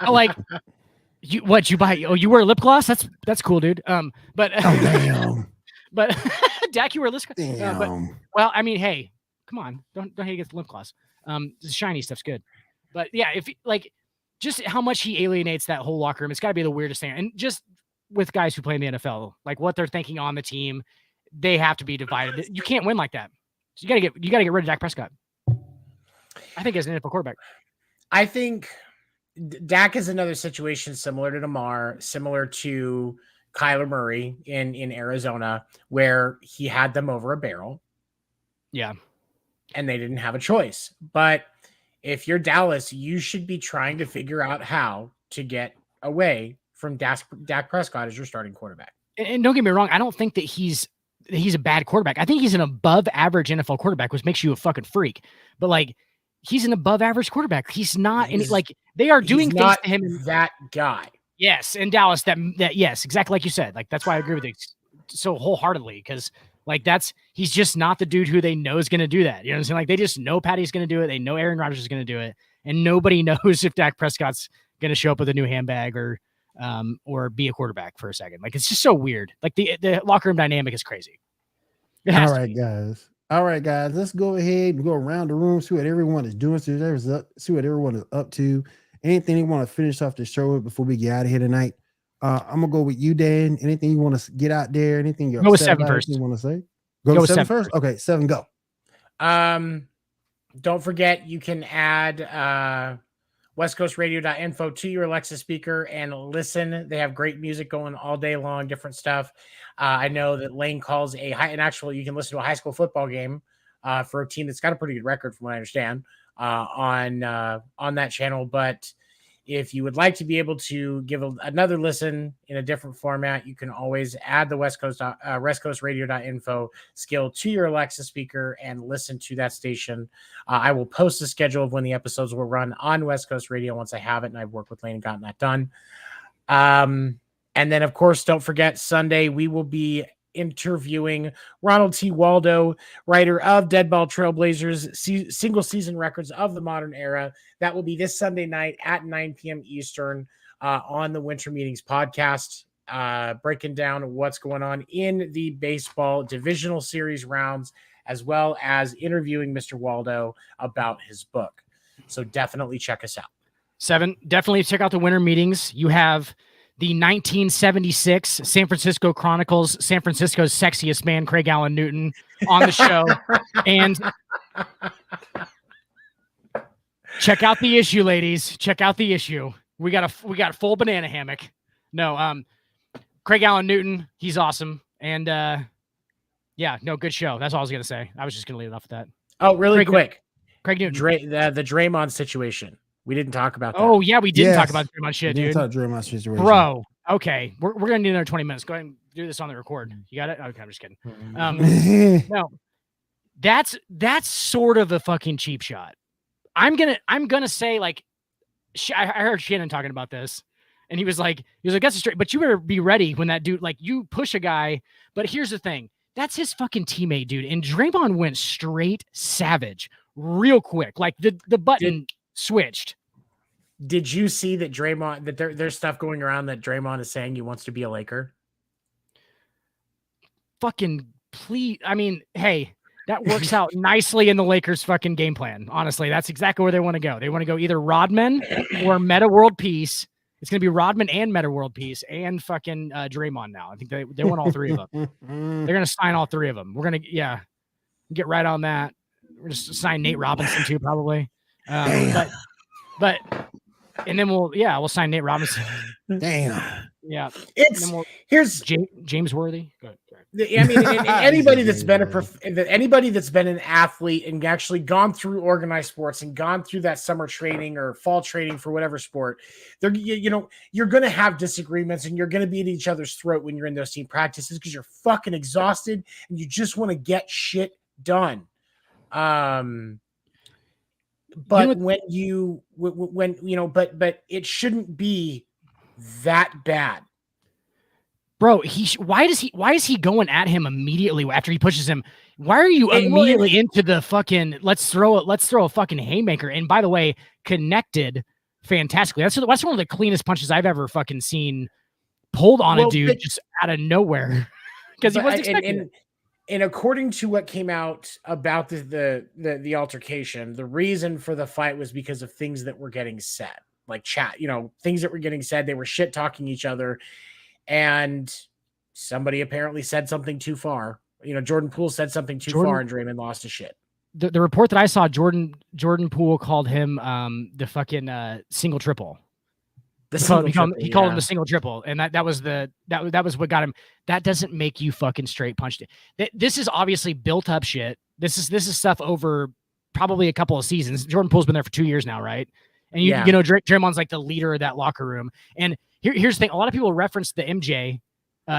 like, you buy? Oh, you wear lip gloss? That's cool, dude. But damn. But Dak, you wear lip gloss? Damn. Well, I mean, hey, come on, don't hate against the lip gloss. The shiny stuff's good. But yeah, if like, just how much he alienates that whole locker room, it's got to be the weirdest thing. And just with guys who play in the NFL, like what they're thinking on the team, they have to be divided. You can't win like that. So you gotta get rid of Dak Prescott. I think as an NFL quarterback. I think Dak is another situation similar to Damar, similar to Kyler Murray in Arizona, where he had them over a barrel. Yeah. And they didn't have a choice. But if you're Dallas, you should be trying to figure out how to get away from Dak Prescott as your starting quarterback. And don't get me wrong, I don't think that he's a bad quarterback. I think he's an above average NFL quarterback, which makes you a fucking freak. But like, he's an above average quarterback. He's not any, like, they are doing things to him. That guy. Yes. In Dallas, that yes, exactly like you said. Like, that's why I agree with you so wholeheartedly. Because like, he's just not the dude who they know is going to do that. You know what I'm saying? Like, they just know Patty's going to do it. They know Aaron Rodgers is going to do it. And nobody knows if Dak Prescott's going to show up with a new handbag or be a quarterback for a second. Like, it's just so weird. Like, the locker room dynamic is crazy. All right, guys. Let's go ahead and go around the room, see what everyone is doing, see what everyone is up to. Anything you want to finish off the show with before we get out of here tonight? I'm gonna go with you, Dan. Anything you want to get out there? Anything you're go with 7 first? You want to say? Go with 7 first. Okay, 7. Go. Don't forget you can add westcoastradio.info to your Alexa speaker and listen. They have great music going all day long, different stuff. I know that Lane calls you can listen to a high school football game for a team that's got a pretty good record, from what I understand, on that channel. But if you would like to be able to give another listen in a different format, you can always add the westcoastradio.info skill to your Alexa speaker and listen to that station. I will post the schedule of when the episodes will run on West Coast Radio once I have it, and I've worked with Lane and gotten that done. And then, of course, don't forget, Sunday, we will be interviewing Ronald T. Waldo, writer of Deadball Trailblazers, single season records of the modern era. That will be this Sunday night at 9 p.m. Eastern on the Winter Meetings podcast, breaking down what's going on in the baseball divisional series rounds, as well as interviewing Mr. Waldo about his book. So definitely check us out. 7, definitely check out the Winter Meetings. You have the 1976 San Francisco Chronicles, San Francisco's sexiest man, Craig Allen Newton, on the show. And check out the issue, ladies. Check out the issue. We got a full banana hammock. No, Craig Allen Newton, he's awesome. And good show. That's all I was gonna say. I was just gonna leave it off with that. Oh, really quick. Craig Newton. The Draymond situation. We didn't talk about that. Oh, yeah, we didn't talk about Draymond shit, dude. Talk Draymond situation. Bro, okay. We're going to need another 20 minutes. Go ahead and do this on the record. You got it? Okay, I'm just kidding. No, that's sort of a fucking cheap shot. I'm gonna say, like, I heard Shannon talking about this, and he was like, that's a straight, but you better be ready when that dude, like, you push a guy. But here's the thing. That's his fucking teammate, dude. And Draymond went straight savage real quick. Like the button switched. Did you see that Draymond, that there's stuff going around that Draymond is saying he wants to be a Laker? Fucking please. I mean, hey, that works out nicely in the Lakers fucking game plan. Honestly, that's exactly where they want to go. They want to go either Rodman or Meta World Peace. It's going to be Rodman and Meta World Peace and fucking Draymond now. I think they want all three of them. They're going to sign all three of them. We're going to, get right on that. We're just sign Nate Robinson too, probably. But and then we'll sign Nate Robinson. Damn. Yeah. Here's James Worthy. Go ahead. I mean, anybody that's been anybody that's been an athlete and actually gone through organized sports and gone through that summer training or fall training for whatever sport, you're going to have disagreements and you're going to be at each other's throat when you're in those team practices because you're fucking exhausted and you just want to get shit done. But but it shouldn't be that bad. Bro, why is he going at him immediately after he pushes him? Why are you immediately into the fucking let's throw a fucking haymaker? And by the way, connected fantastically. That's one of the cleanest punches I've ever fucking seen pulled on a dude just out of nowhere because he wasn't expecting it. And according to what came out about the altercation, the reason for the fight was because of things that were getting said, like chat, things that were getting said. They were shit talking each other. And somebody apparently said something too far. Jordan Poole said something too far and Draymond lost his shit. The report that I saw, Jordan Poole called him the fucking single triple. He called him the single triple. And that was what got him. That doesn't make you fucking straight punched it. This is obviously built up shit. This is stuff over probably a couple of seasons. Jordan Poole's been there for 2 years now, right? And Draymond's like the leader of that locker room. And here's the thing. A lot of people reference the MJ,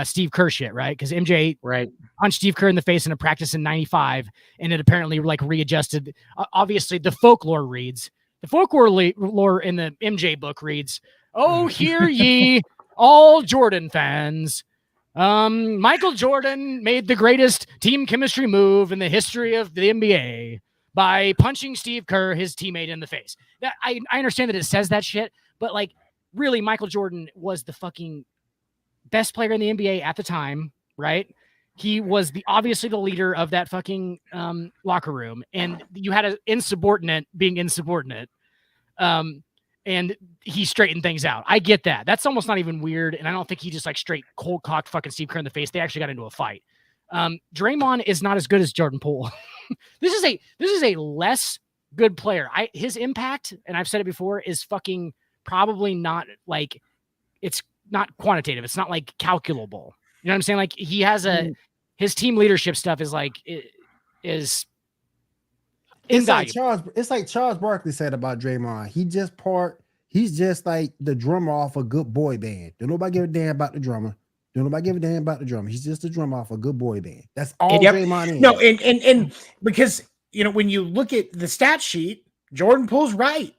Steve Kerr shit, right? Because MJ punched Steve Kerr in the face in a practice in 95, and it apparently readjusted. Obviously, the folklore in the MJ book reads, "Oh, hear ye, all Jordan fans. Michael Jordan made the greatest team chemistry move in the history of the NBA by punching Steve Kerr, his teammate, in the face." That I understand that it says that shit, but really, Michael Jordan was the fucking best player in the NBA at the time, right? He was obviously the leader of that fucking locker room, and you had an insubordinate being insubordinate, and he straightened things out. I get that. That's almost not even weird, and I don't think he just straight cold cocked fucking Steve Kerr in the face. They actually got into a fight. Draymond is not as good as Jordan Poole. This is a less good player. His impact, and I've said it before, is fucking probably not it's not quantitative. It's not calculable. You know what I'm saying? He has his team leadership stuff is invaluable. It's like Charles Barkley said about Draymond. He's just like the drummer off a good boy band. Don't nobody give a damn about the drummer. He's just a drummer off a good boy band. That's all Draymond is. No, and because when you look at the stat sheet, Jordan Poole's right.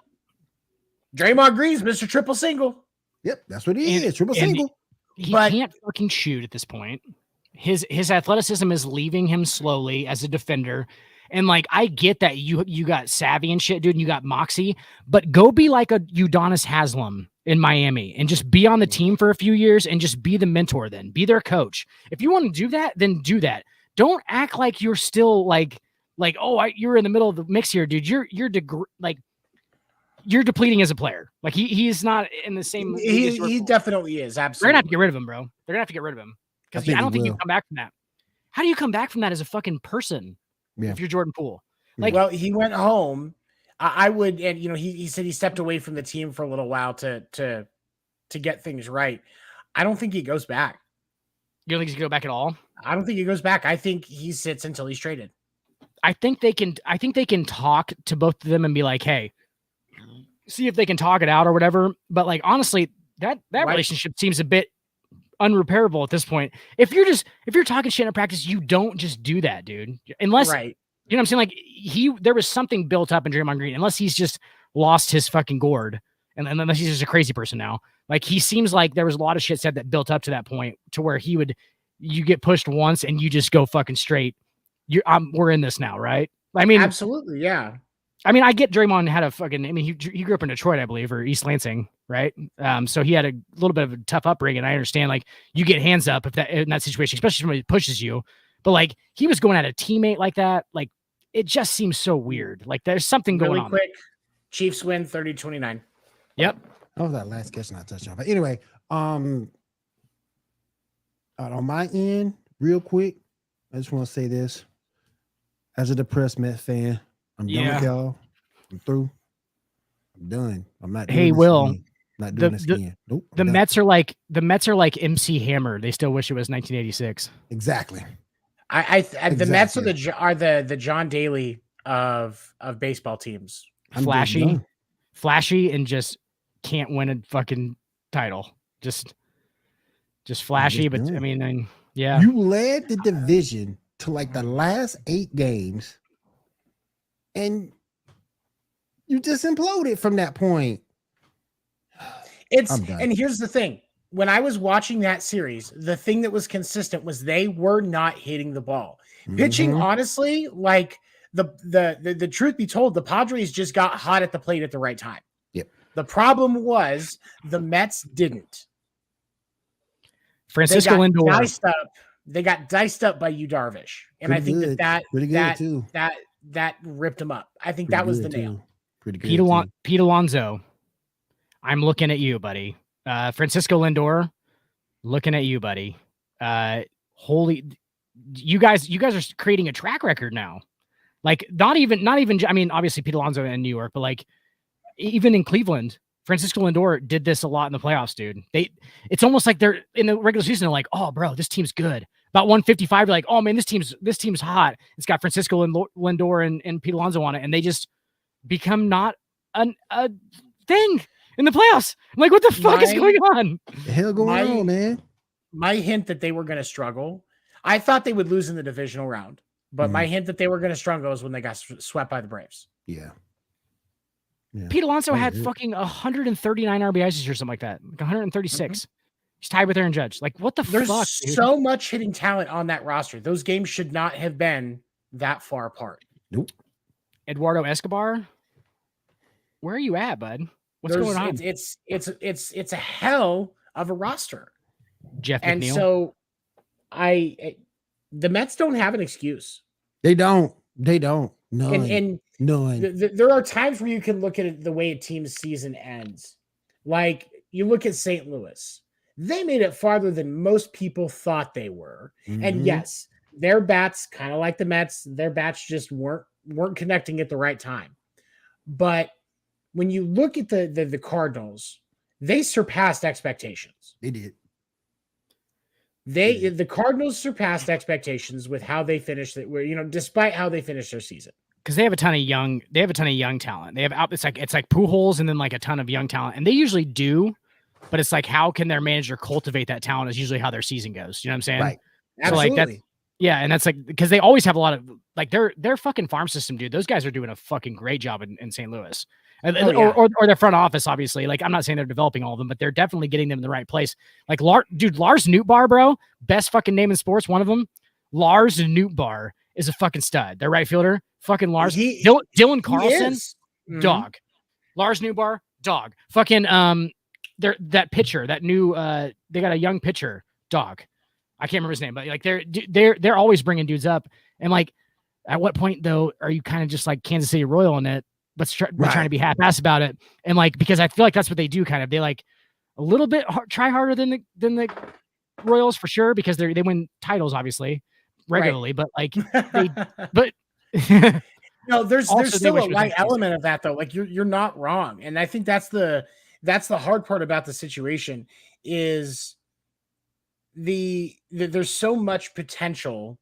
Draymond Green's Mr. Triple Single. Yep, that's what he is. Triple single. He can't fucking shoot at this point. His athleticism is leaving him slowly as a defender. And I get that you got savvy and shit, dude, and you got moxie, but go be like a Udonis Haslem in Miami and just be on the team for a few years and just be the mentor then. Be their coach. If you want to do that, then do that. Don't act like you're still you're in the middle of the mix here, dude. You're depleting as a player. He's not in the same. He definitely is. Absolutely. They're gonna have to get rid of him, bro. They're gonna have to get rid of him because I don't think you come back from that. How do you come back from that as a fucking person? Yeah. If you're Jordan Poole, well, he went home. I would, and he said he stepped away from the team for a little while to get things right. I don't think he goes back. You don't think he's gonna go back at all? I don't think he goes back. I think he sits until he's traded. I think they can talk to both of them and be like, hey, see if they can talk it out or whatever. But honestly, that relationship seems a bit unrepairable at this point. If you're talking shit in practice, you don't just do that, dude. Unless, you know what I'm saying? There was something built up in Draymond Green, unless he's just lost his fucking gourd. And unless he's just a crazy person now. He seems like there was a lot of shit said that built up to that point to where you get pushed once and you just go fucking straight. We're in this now, right? I mean, absolutely. Yeah. I mean, I get Draymond had a fucking. I mean, he grew up in Detroit, I believe, or East Lansing, right? So he had a little bit of a tough upbringing. I understand, like, you get hands up if that in that situation, especially if somebody pushes you. But like, he was going at a teammate like that. Like, it just seems so weird. Like, there's something going Really on. quick, Chiefs win 30-29. Yep. That was that last question I touched on. But anyway, on my end, real quick, I just want to say this. As a depressed Met fan, I'm done with y'all. I'm through. I'm done. I'm not doing Hey, this Will, again. Not doing this again. Nope. The Mets are like MC Hammer. They still wish it was 1986. Exactly. The Mets are the John Daly of baseball teams. Flashy, and just can't win a fucking title. Just flashy, but done. I mean, yeah. You led the division to like the last 8 games, and you just imploded from that point. And here's the thing. When I was watching that series, the thing that was consistent was they were not hitting the ball. Pitching, honestly, like the truth be told, the Padres just got hot at the plate at the right time. Yep. The problem was the Mets didn't. Francisco Lindor. They got diced up by Yu Darvish. And I think that ripped them up. I think that was the nail. Pete Alonso, I'm looking at you, buddy. Francisco Lindor, looking at you, buddy. You guys are creating a track record now. Like, not even. I mean, obviously Pete Alonso in New York, but like even in Cleveland, Francisco Lindor did this a lot in the playoffs, dude. It's almost like they're in the regular season. They're like, oh, bro, this team's good. About 155, you're like, oh man, this team's hot. It's got Francisco Lindor and Pete Alonso on it, and they just become not a thing in the playoffs. I'm like, what the fuck is going on? The hell going on, man? My hint that they were going to struggle. I thought they would lose in the divisional round, but my hint that they were going to struggle is when they got swept by the Braves. Yeah. Pete Alonso had fucking 139 RBIs this year, something like that. Like 136. He's tied with Aaron Judge. Like, what the fuck? There's so much hitting talent on that roster. Those games should not have been that far apart. Nope. Eduardo Escobar, where are you at, bud? What's going on? It's a hell of a roster. Jeff and McNeil. So the Mets don't have an excuse. They don't. No. And there are times where you can look at it the way a team's season ends. Like, you look at St. Louis. They made it farther than most people thought they were. And yes, their bats, kind of like the Mets, their bats just weren't connecting at the right time. But when you look at the Cardinals, they surpassed expectations. They did. The Cardinals surpassed expectations with how they finished it, despite how they finished their season. Because they have a ton of young talent. They have it's like Pujols and then like a ton of young talent. And they usually do, but it's like, how can their manager cultivate that talent is usually how their season goes. You know what I'm saying? Right. So like and that's like, because they always have a lot of like their fucking farm system, dude. Those guys are doing a fucking great job in St. Louis. Or their front office, obviously. Like, I'm not saying they're developing all of them, but they're definitely getting them in the right place. Like, Lars Nootbaar, bro, best fucking name in sports. One of them, Lars Nootbaar, is a fucking stud. Their right fielder, fucking Lars. Dylan Carlson, dog. Lars Nootbaar, dog. Fucking that pitcher, that new they got a young pitcher, dog. I can't remember his name, but like they're always bringing dudes up. And like, at what point though are you kind of just like Kansas City Royal in it? But trying to be half-assed about it, and like, because I feel like that's what they do. Kind of, they like a little bit try harder than the Royals for sure, because they win titles obviously regularly, right. But no, there's still a light element of that though. Like, you're not wrong, and I think that's the hard part about the situation is there's so much potential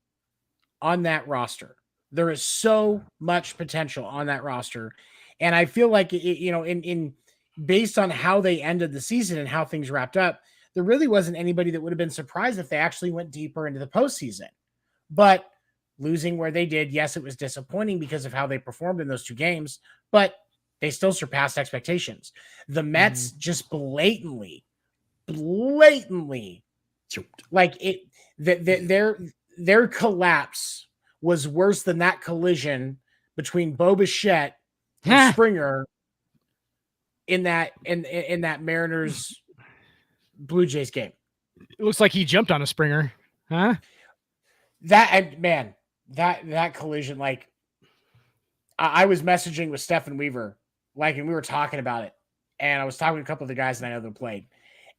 on that roster. There is so much potential on that roster. And I feel like, in based on how they ended the season and how things wrapped up, there really wasn't anybody that would have been surprised if they actually went deeper into the postseason. But losing where they did, yes, it was disappointing because of how they performed in those 2 games, but they still surpassed expectations. The Mets just blatantly, like their collapse was worse than that collision between Bo Bichette from Springer in that Mariners Blue Jays game. It looks like he jumped on a Springer, huh? That collision, like I was messaging with Stephen Weaver, like, and we were talking about it, and I was talking to a couple of the guys that I know that played,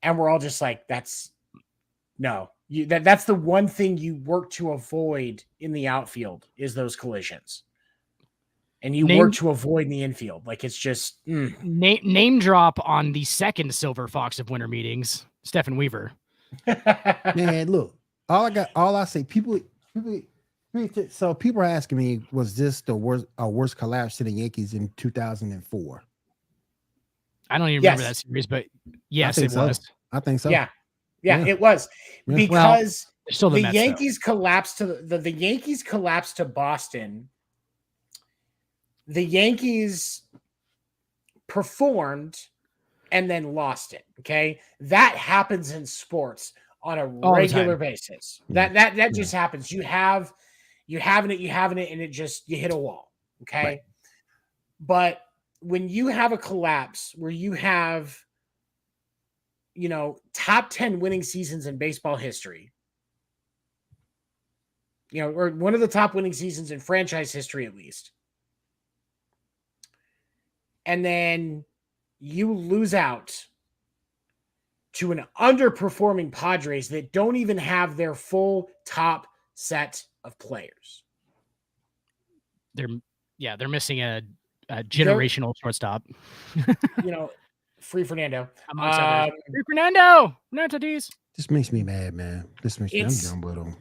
and we're all just like, that's the one thing you work to avoid in the outfield is those collisions. And you work to avoid in the infield. Like, it's just name drop on the second Silver Fox of winter meetings, Stephen Weaver. Man, look, all I say, people. So people are asking me, was this the worst collapse to the Yankees in 2004? I don't even remember that series, but yes, it was. I think so. Yeah, it was because the Yankees collapsed to the Yankees collapsed to Boston. The Yankees performed and then lost it. Okay. That happens in sports on a regular basis. That just happens. You have it, and it just, you hit a wall. Okay. Right. But when you have a collapse where you have, top 10 winning seasons in baseball history, or one of the top winning seasons in franchise history, at least, and then you lose out to an underperforming Padres that don't even have their full top set of players. They're missing a generational shortstop. Free Fernando. Free Fernando. This makes me mad, man. This makes me. I'm done with him.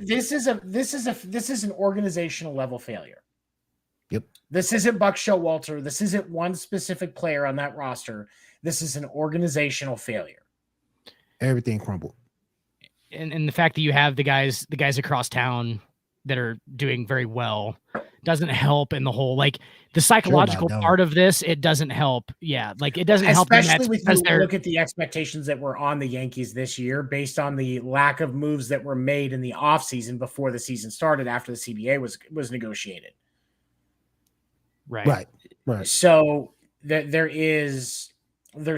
This is an organizational level failure. Yep. This isn't Buck Showalter. This isn't one specific player on that roster. This is an organizational failure. Everything crumbled. And the fact that you have the guys across town that are doing very well doesn't help in the whole, like, the psychological part of this, it doesn't help. Yeah. Like, it doesn't help. Especially when you look at the expectations that were on the Yankees this year based on the lack of moves that were made in the offseason before the season started after the CBA was negotiated. Right. So there's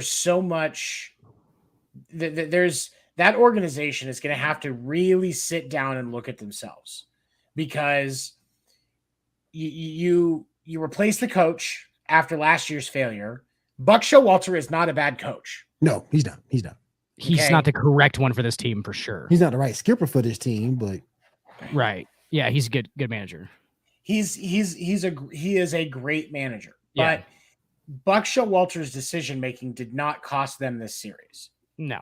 so much that organization is going to have to really sit down and look at themselves, because you replace the coach after last year's failure. Buck Showalter is not a bad coach. No, he's not. He's not the correct one for this team for sure. He's not the right skipper for this team, but right. Yeah, he's a good manager. He is a great manager, but Buck Showalter's decision making did not cost them this series. No,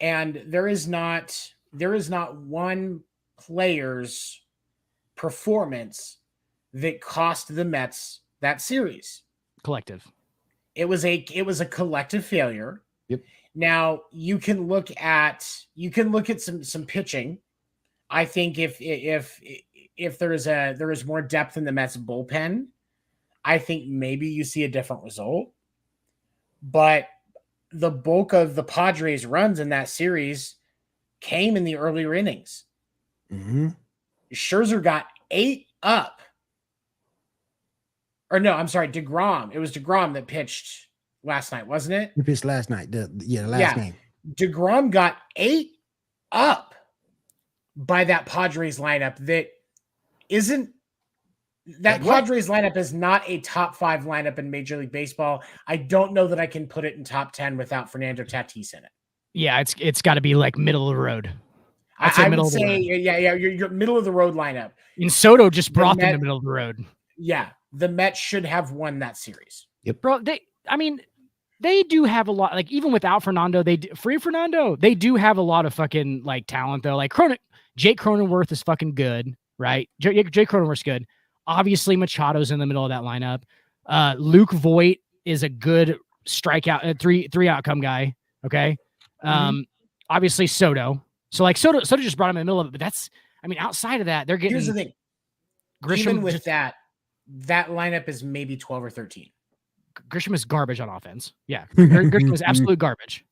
and there is not one player's performance that cost the Mets that series. Collective. It was a collective failure. Yep. Now you can look at some pitching. I think if there is more depth in the Mets bullpen, I think maybe you see a different result. But the bulk of the Padres' runs in that series came in the earlier innings. Mm-hmm. Scherzer got 8 up. Or no, I'm sorry, DeGrom. It was DeGrom that pitched last night, wasn't it? He pitched last night. The last game. DeGrom got 8 up by that Padres lineup that isn't that Padres lineup is not a top 5 lineup in Major League Baseball. I don't know that I can put it in top 10 without Fernando Tatis in it. Yeah, it's got to be like middle of the road. I would say, your middle of the road lineup. And Soto just brought them to the middle of the road. Yeah, the Mets should have won that series. Yep, bro. They do have a lot. Like, even without Fernando, they do have a lot of fucking like talent though. Like Jake Cronenworth is fucking good, right? Jake Cronenworth's good. Obviously, Machado's in the middle of that lineup. Luke Voit is a good strikeout, three outcome guy. Okay. Obviously Soto. So like Soto just brought him in the middle of it, but outside of that, they're getting. Here's the thing. Grisham, even with that lineup is maybe 12 or 13. Grisham is garbage on offense. Yeah. Grisham is absolute garbage.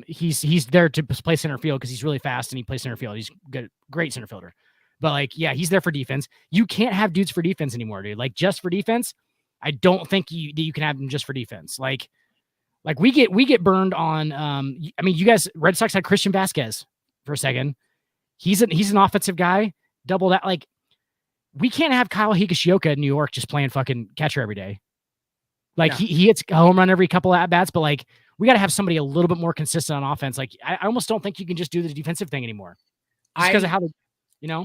He's there to play center field because he's really fast and he plays center field. He's good, great center fielder. But like, yeah, he's there for defense. You can't have dudes for defense anymore, dude. Like, just for defense, I don't think you can have him just for defense. Like we get burned on. I mean, you guys, Red Sox had Christian Vasquez for a second. He's an offensive guy. Double that. Like, we can't have Kyle Higashioka in New York just playing fucking catcher every day. Like, he hits a home run every couple of at bats, but like, we got to have somebody a little bit more consistent on offense. Like, I almost don't think you can just do the defensive thing anymore, just because of how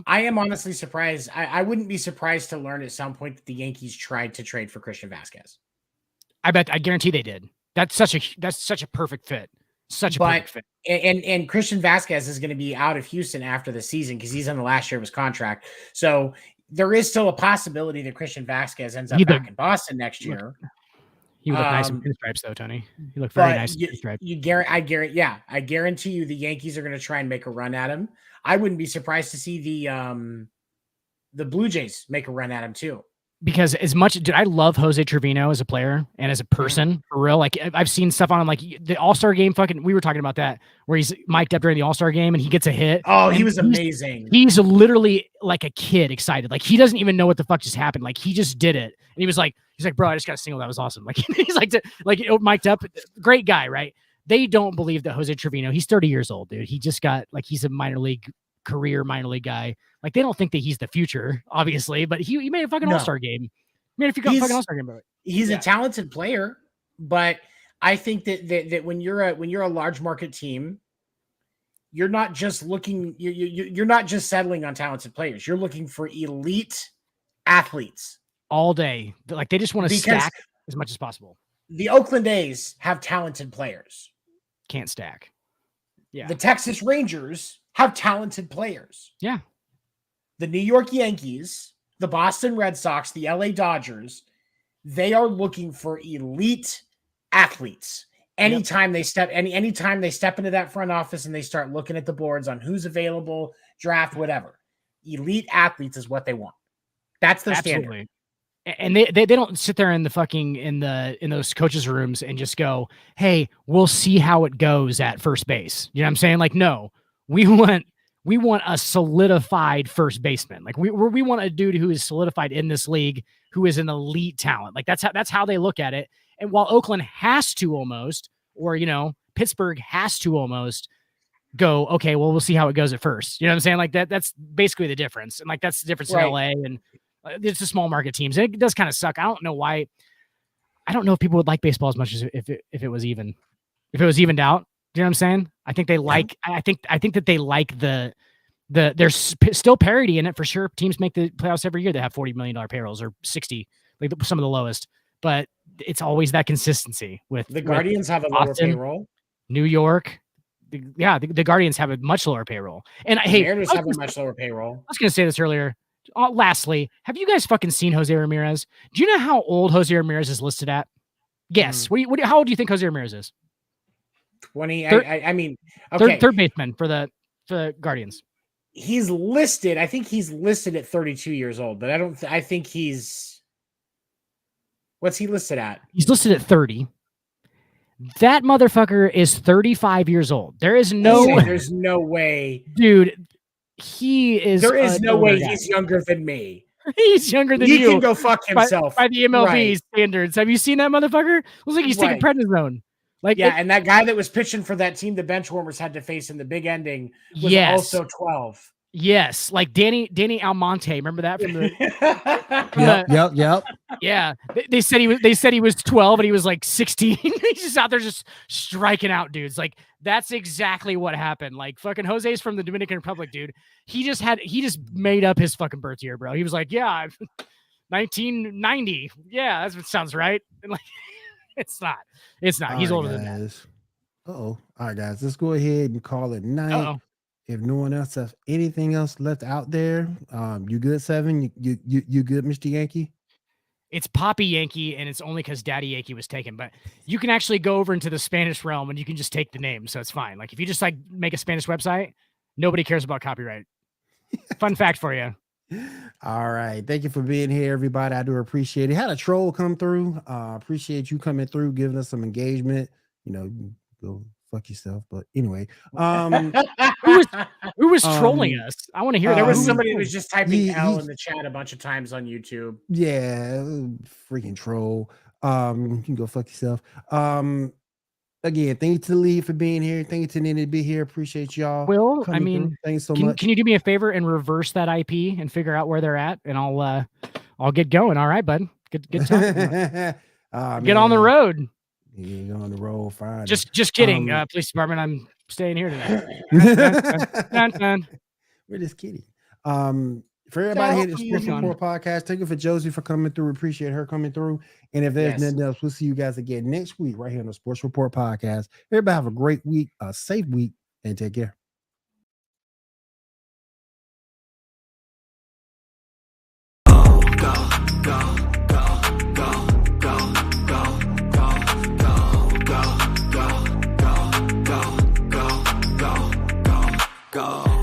I am honestly surprised. I wouldn't be surprised to learn at some point that the Yankees tried to trade for Christian Vasquez. I guarantee they did. That's such a perfect fit. Perfect fit. And Christian Vasquez is going to be out of Houston after the season because he's on the last year of his contract. So there is still a possibility that Christian Vasquez ends up back in Boston next year. He would look nice in pinstripes, though, Tony. He looked very nice in pinstripes. I guarantee you the Yankees are going to try and make a run at him. I wouldn't be surprised to see the Blue Jays make a run at him too. Because as much, dude, I love Jose Trevino as a player and as a person for real. Like, I've seen stuff on him, like the All-Star game. We were talking about that where he's mic'd up during the All-Star game and he gets a hit. Oh, he was amazing. He's literally like a kid excited. Like, he doesn't even know what the fuck just happened. Like, he just did it. And he's like, bro, I just got a single. That was awesome. Like, he's like mic'd up. Great guy, right? They don't believe that Jose Trevino, he's 30 years old, dude. He just got, like, he's a minor league guy. Like, they don't think that he's the future, obviously, but he made a fucking All-Star game. Fucking All-Star game. He's a talented player, but I think that when you're a large market team, you're not just looking, you're not just settling on talented players. You're looking for elite athletes all day. Like, they just want to stack as much as possible. The Oakland A's have talented players. Can't stack. Yeah. The Texas Rangers have talented players. Yeah. The New York Yankees, the Boston Red Sox, the LA Dodgers, they are looking for elite athletes. Anytime they step into that front office and they start looking at the boards on who's available, draft, whatever, elite athletes is what they want. That's the standard. And they don't sit there in those coaches' rooms and just go, hey, we'll see how it goes at first base. You know what I'm saying? Like, no, we want a solidified first baseman. Like, we want a dude who is solidified in this league, who is an elite talent. Like, that's how they look at it. And while Oakland has to almost, or, Pittsburgh has to almost go, okay, well, we'll see how it goes at first. You know what I'm saying? Like, that's basically the difference. And like, that's the difference in LA and it's the small market teams. And it does kind of suck. I don't know why. I don't know if people would like baseball as much as if it was evened out. You know what I'm saying? I think they like, I think that they like there's still parity in it for sure. Teams make the playoffs every year. They have $40 million payrolls or 60, like some of the lowest, but it's always that consistency with the Guardians have a lower payroll. New York. The Guardians have a much lower payroll. And the Mariners have a much lower payroll. I was going to say this earlier. Lastly, have you guys fucking seen Jose Ramirez? Do you know how old Jose Ramirez is listed at? Guess. How old do you think Jose Ramirez is? 20. I mean, okay. Third baseman for the Guardians. He's listed. I think he's listed at 32 years old, but I think he's. What's he listed at? He's listed at 30. That motherfucker is 35 years old. There's no way, dude. He is. There is no way he's younger than me. He's younger than you. He can go fuck himself by the MLB standards. Have you seen that motherfucker? Looks like he's taking prednisone. Like, and that guy that was pitching for that team the Benchwarmers had to face in the big ending was also 12. Yes, like Danny Almonte. Remember that from the Yep. Yeah, they said he was 12 and he was like 16. He's just out there just striking out dudes. Like, that's exactly what happened. Like, fucking Jose's from the Dominican Republic, dude. He just made up his fucking birth year, bro. He was like, 1990. Yeah, that sounds right. And like, it's not. He's older than that. All right, guys. Let's go ahead and call it night. Uh-oh. If no one else has anything else left out there, you good, Seven? You good, Mr. Yankee? It's Poppy Yankee, and it's only because Daddy Yankee was taken. But you can actually go over into the Spanish realm, and you can just take the name, so it's fine. Like, if you just like make a Spanish website, nobody cares about copyright. Fun fact for you. All right, thank you for being here, everybody. I do appreciate it. Had a troll come through. Appreciate you coming through, giving us some engagement. Go fuck yourself. But anyway, um, Who was trolling us? I want to hear. There that. was Who- somebody who was just typing he- L he- in the chat a bunch of times on YouTube. yeah, freaking troll. You can go fuck yourself. Again, thank you to the league for being here. Thank you to Nene to be here. Appreciate y'all. Will, I coming mean, through. Thanks so Can, much. can you do me a favor and reverse that IP and figure out where they're at, and I'll get going. All right, bud. Good talking. Get on the road. Yeah, go on the road. Fine. Just kidding. Police department, I'm staying here tonight. Dun, dun. We're just kidding. For everybody here at the Sports Dun. Report podcast, thank you for Josie for coming through. Appreciate her coming through. And if there's Yes. nothing else, we'll see you guys again next week right here on the Sports Report podcast. Everybody have a great week, a safe week, and take care.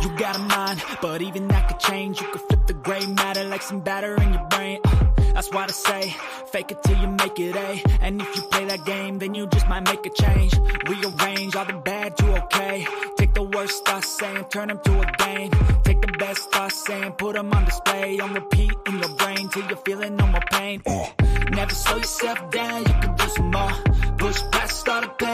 You got a mind, but even that could change. You could flip the gray matter like some batter in your brain. That's why I say, fake it till you make it A. And if you play that game, then you just might make a change. Rearrange all the bad to okay. Take the worst thoughts saying, turn them to a game. Take the best thoughts saying, put them on display. On repeat in your brain till you're feeling no more pain. Never slow yourself down, you can do some more. Push past all the pain.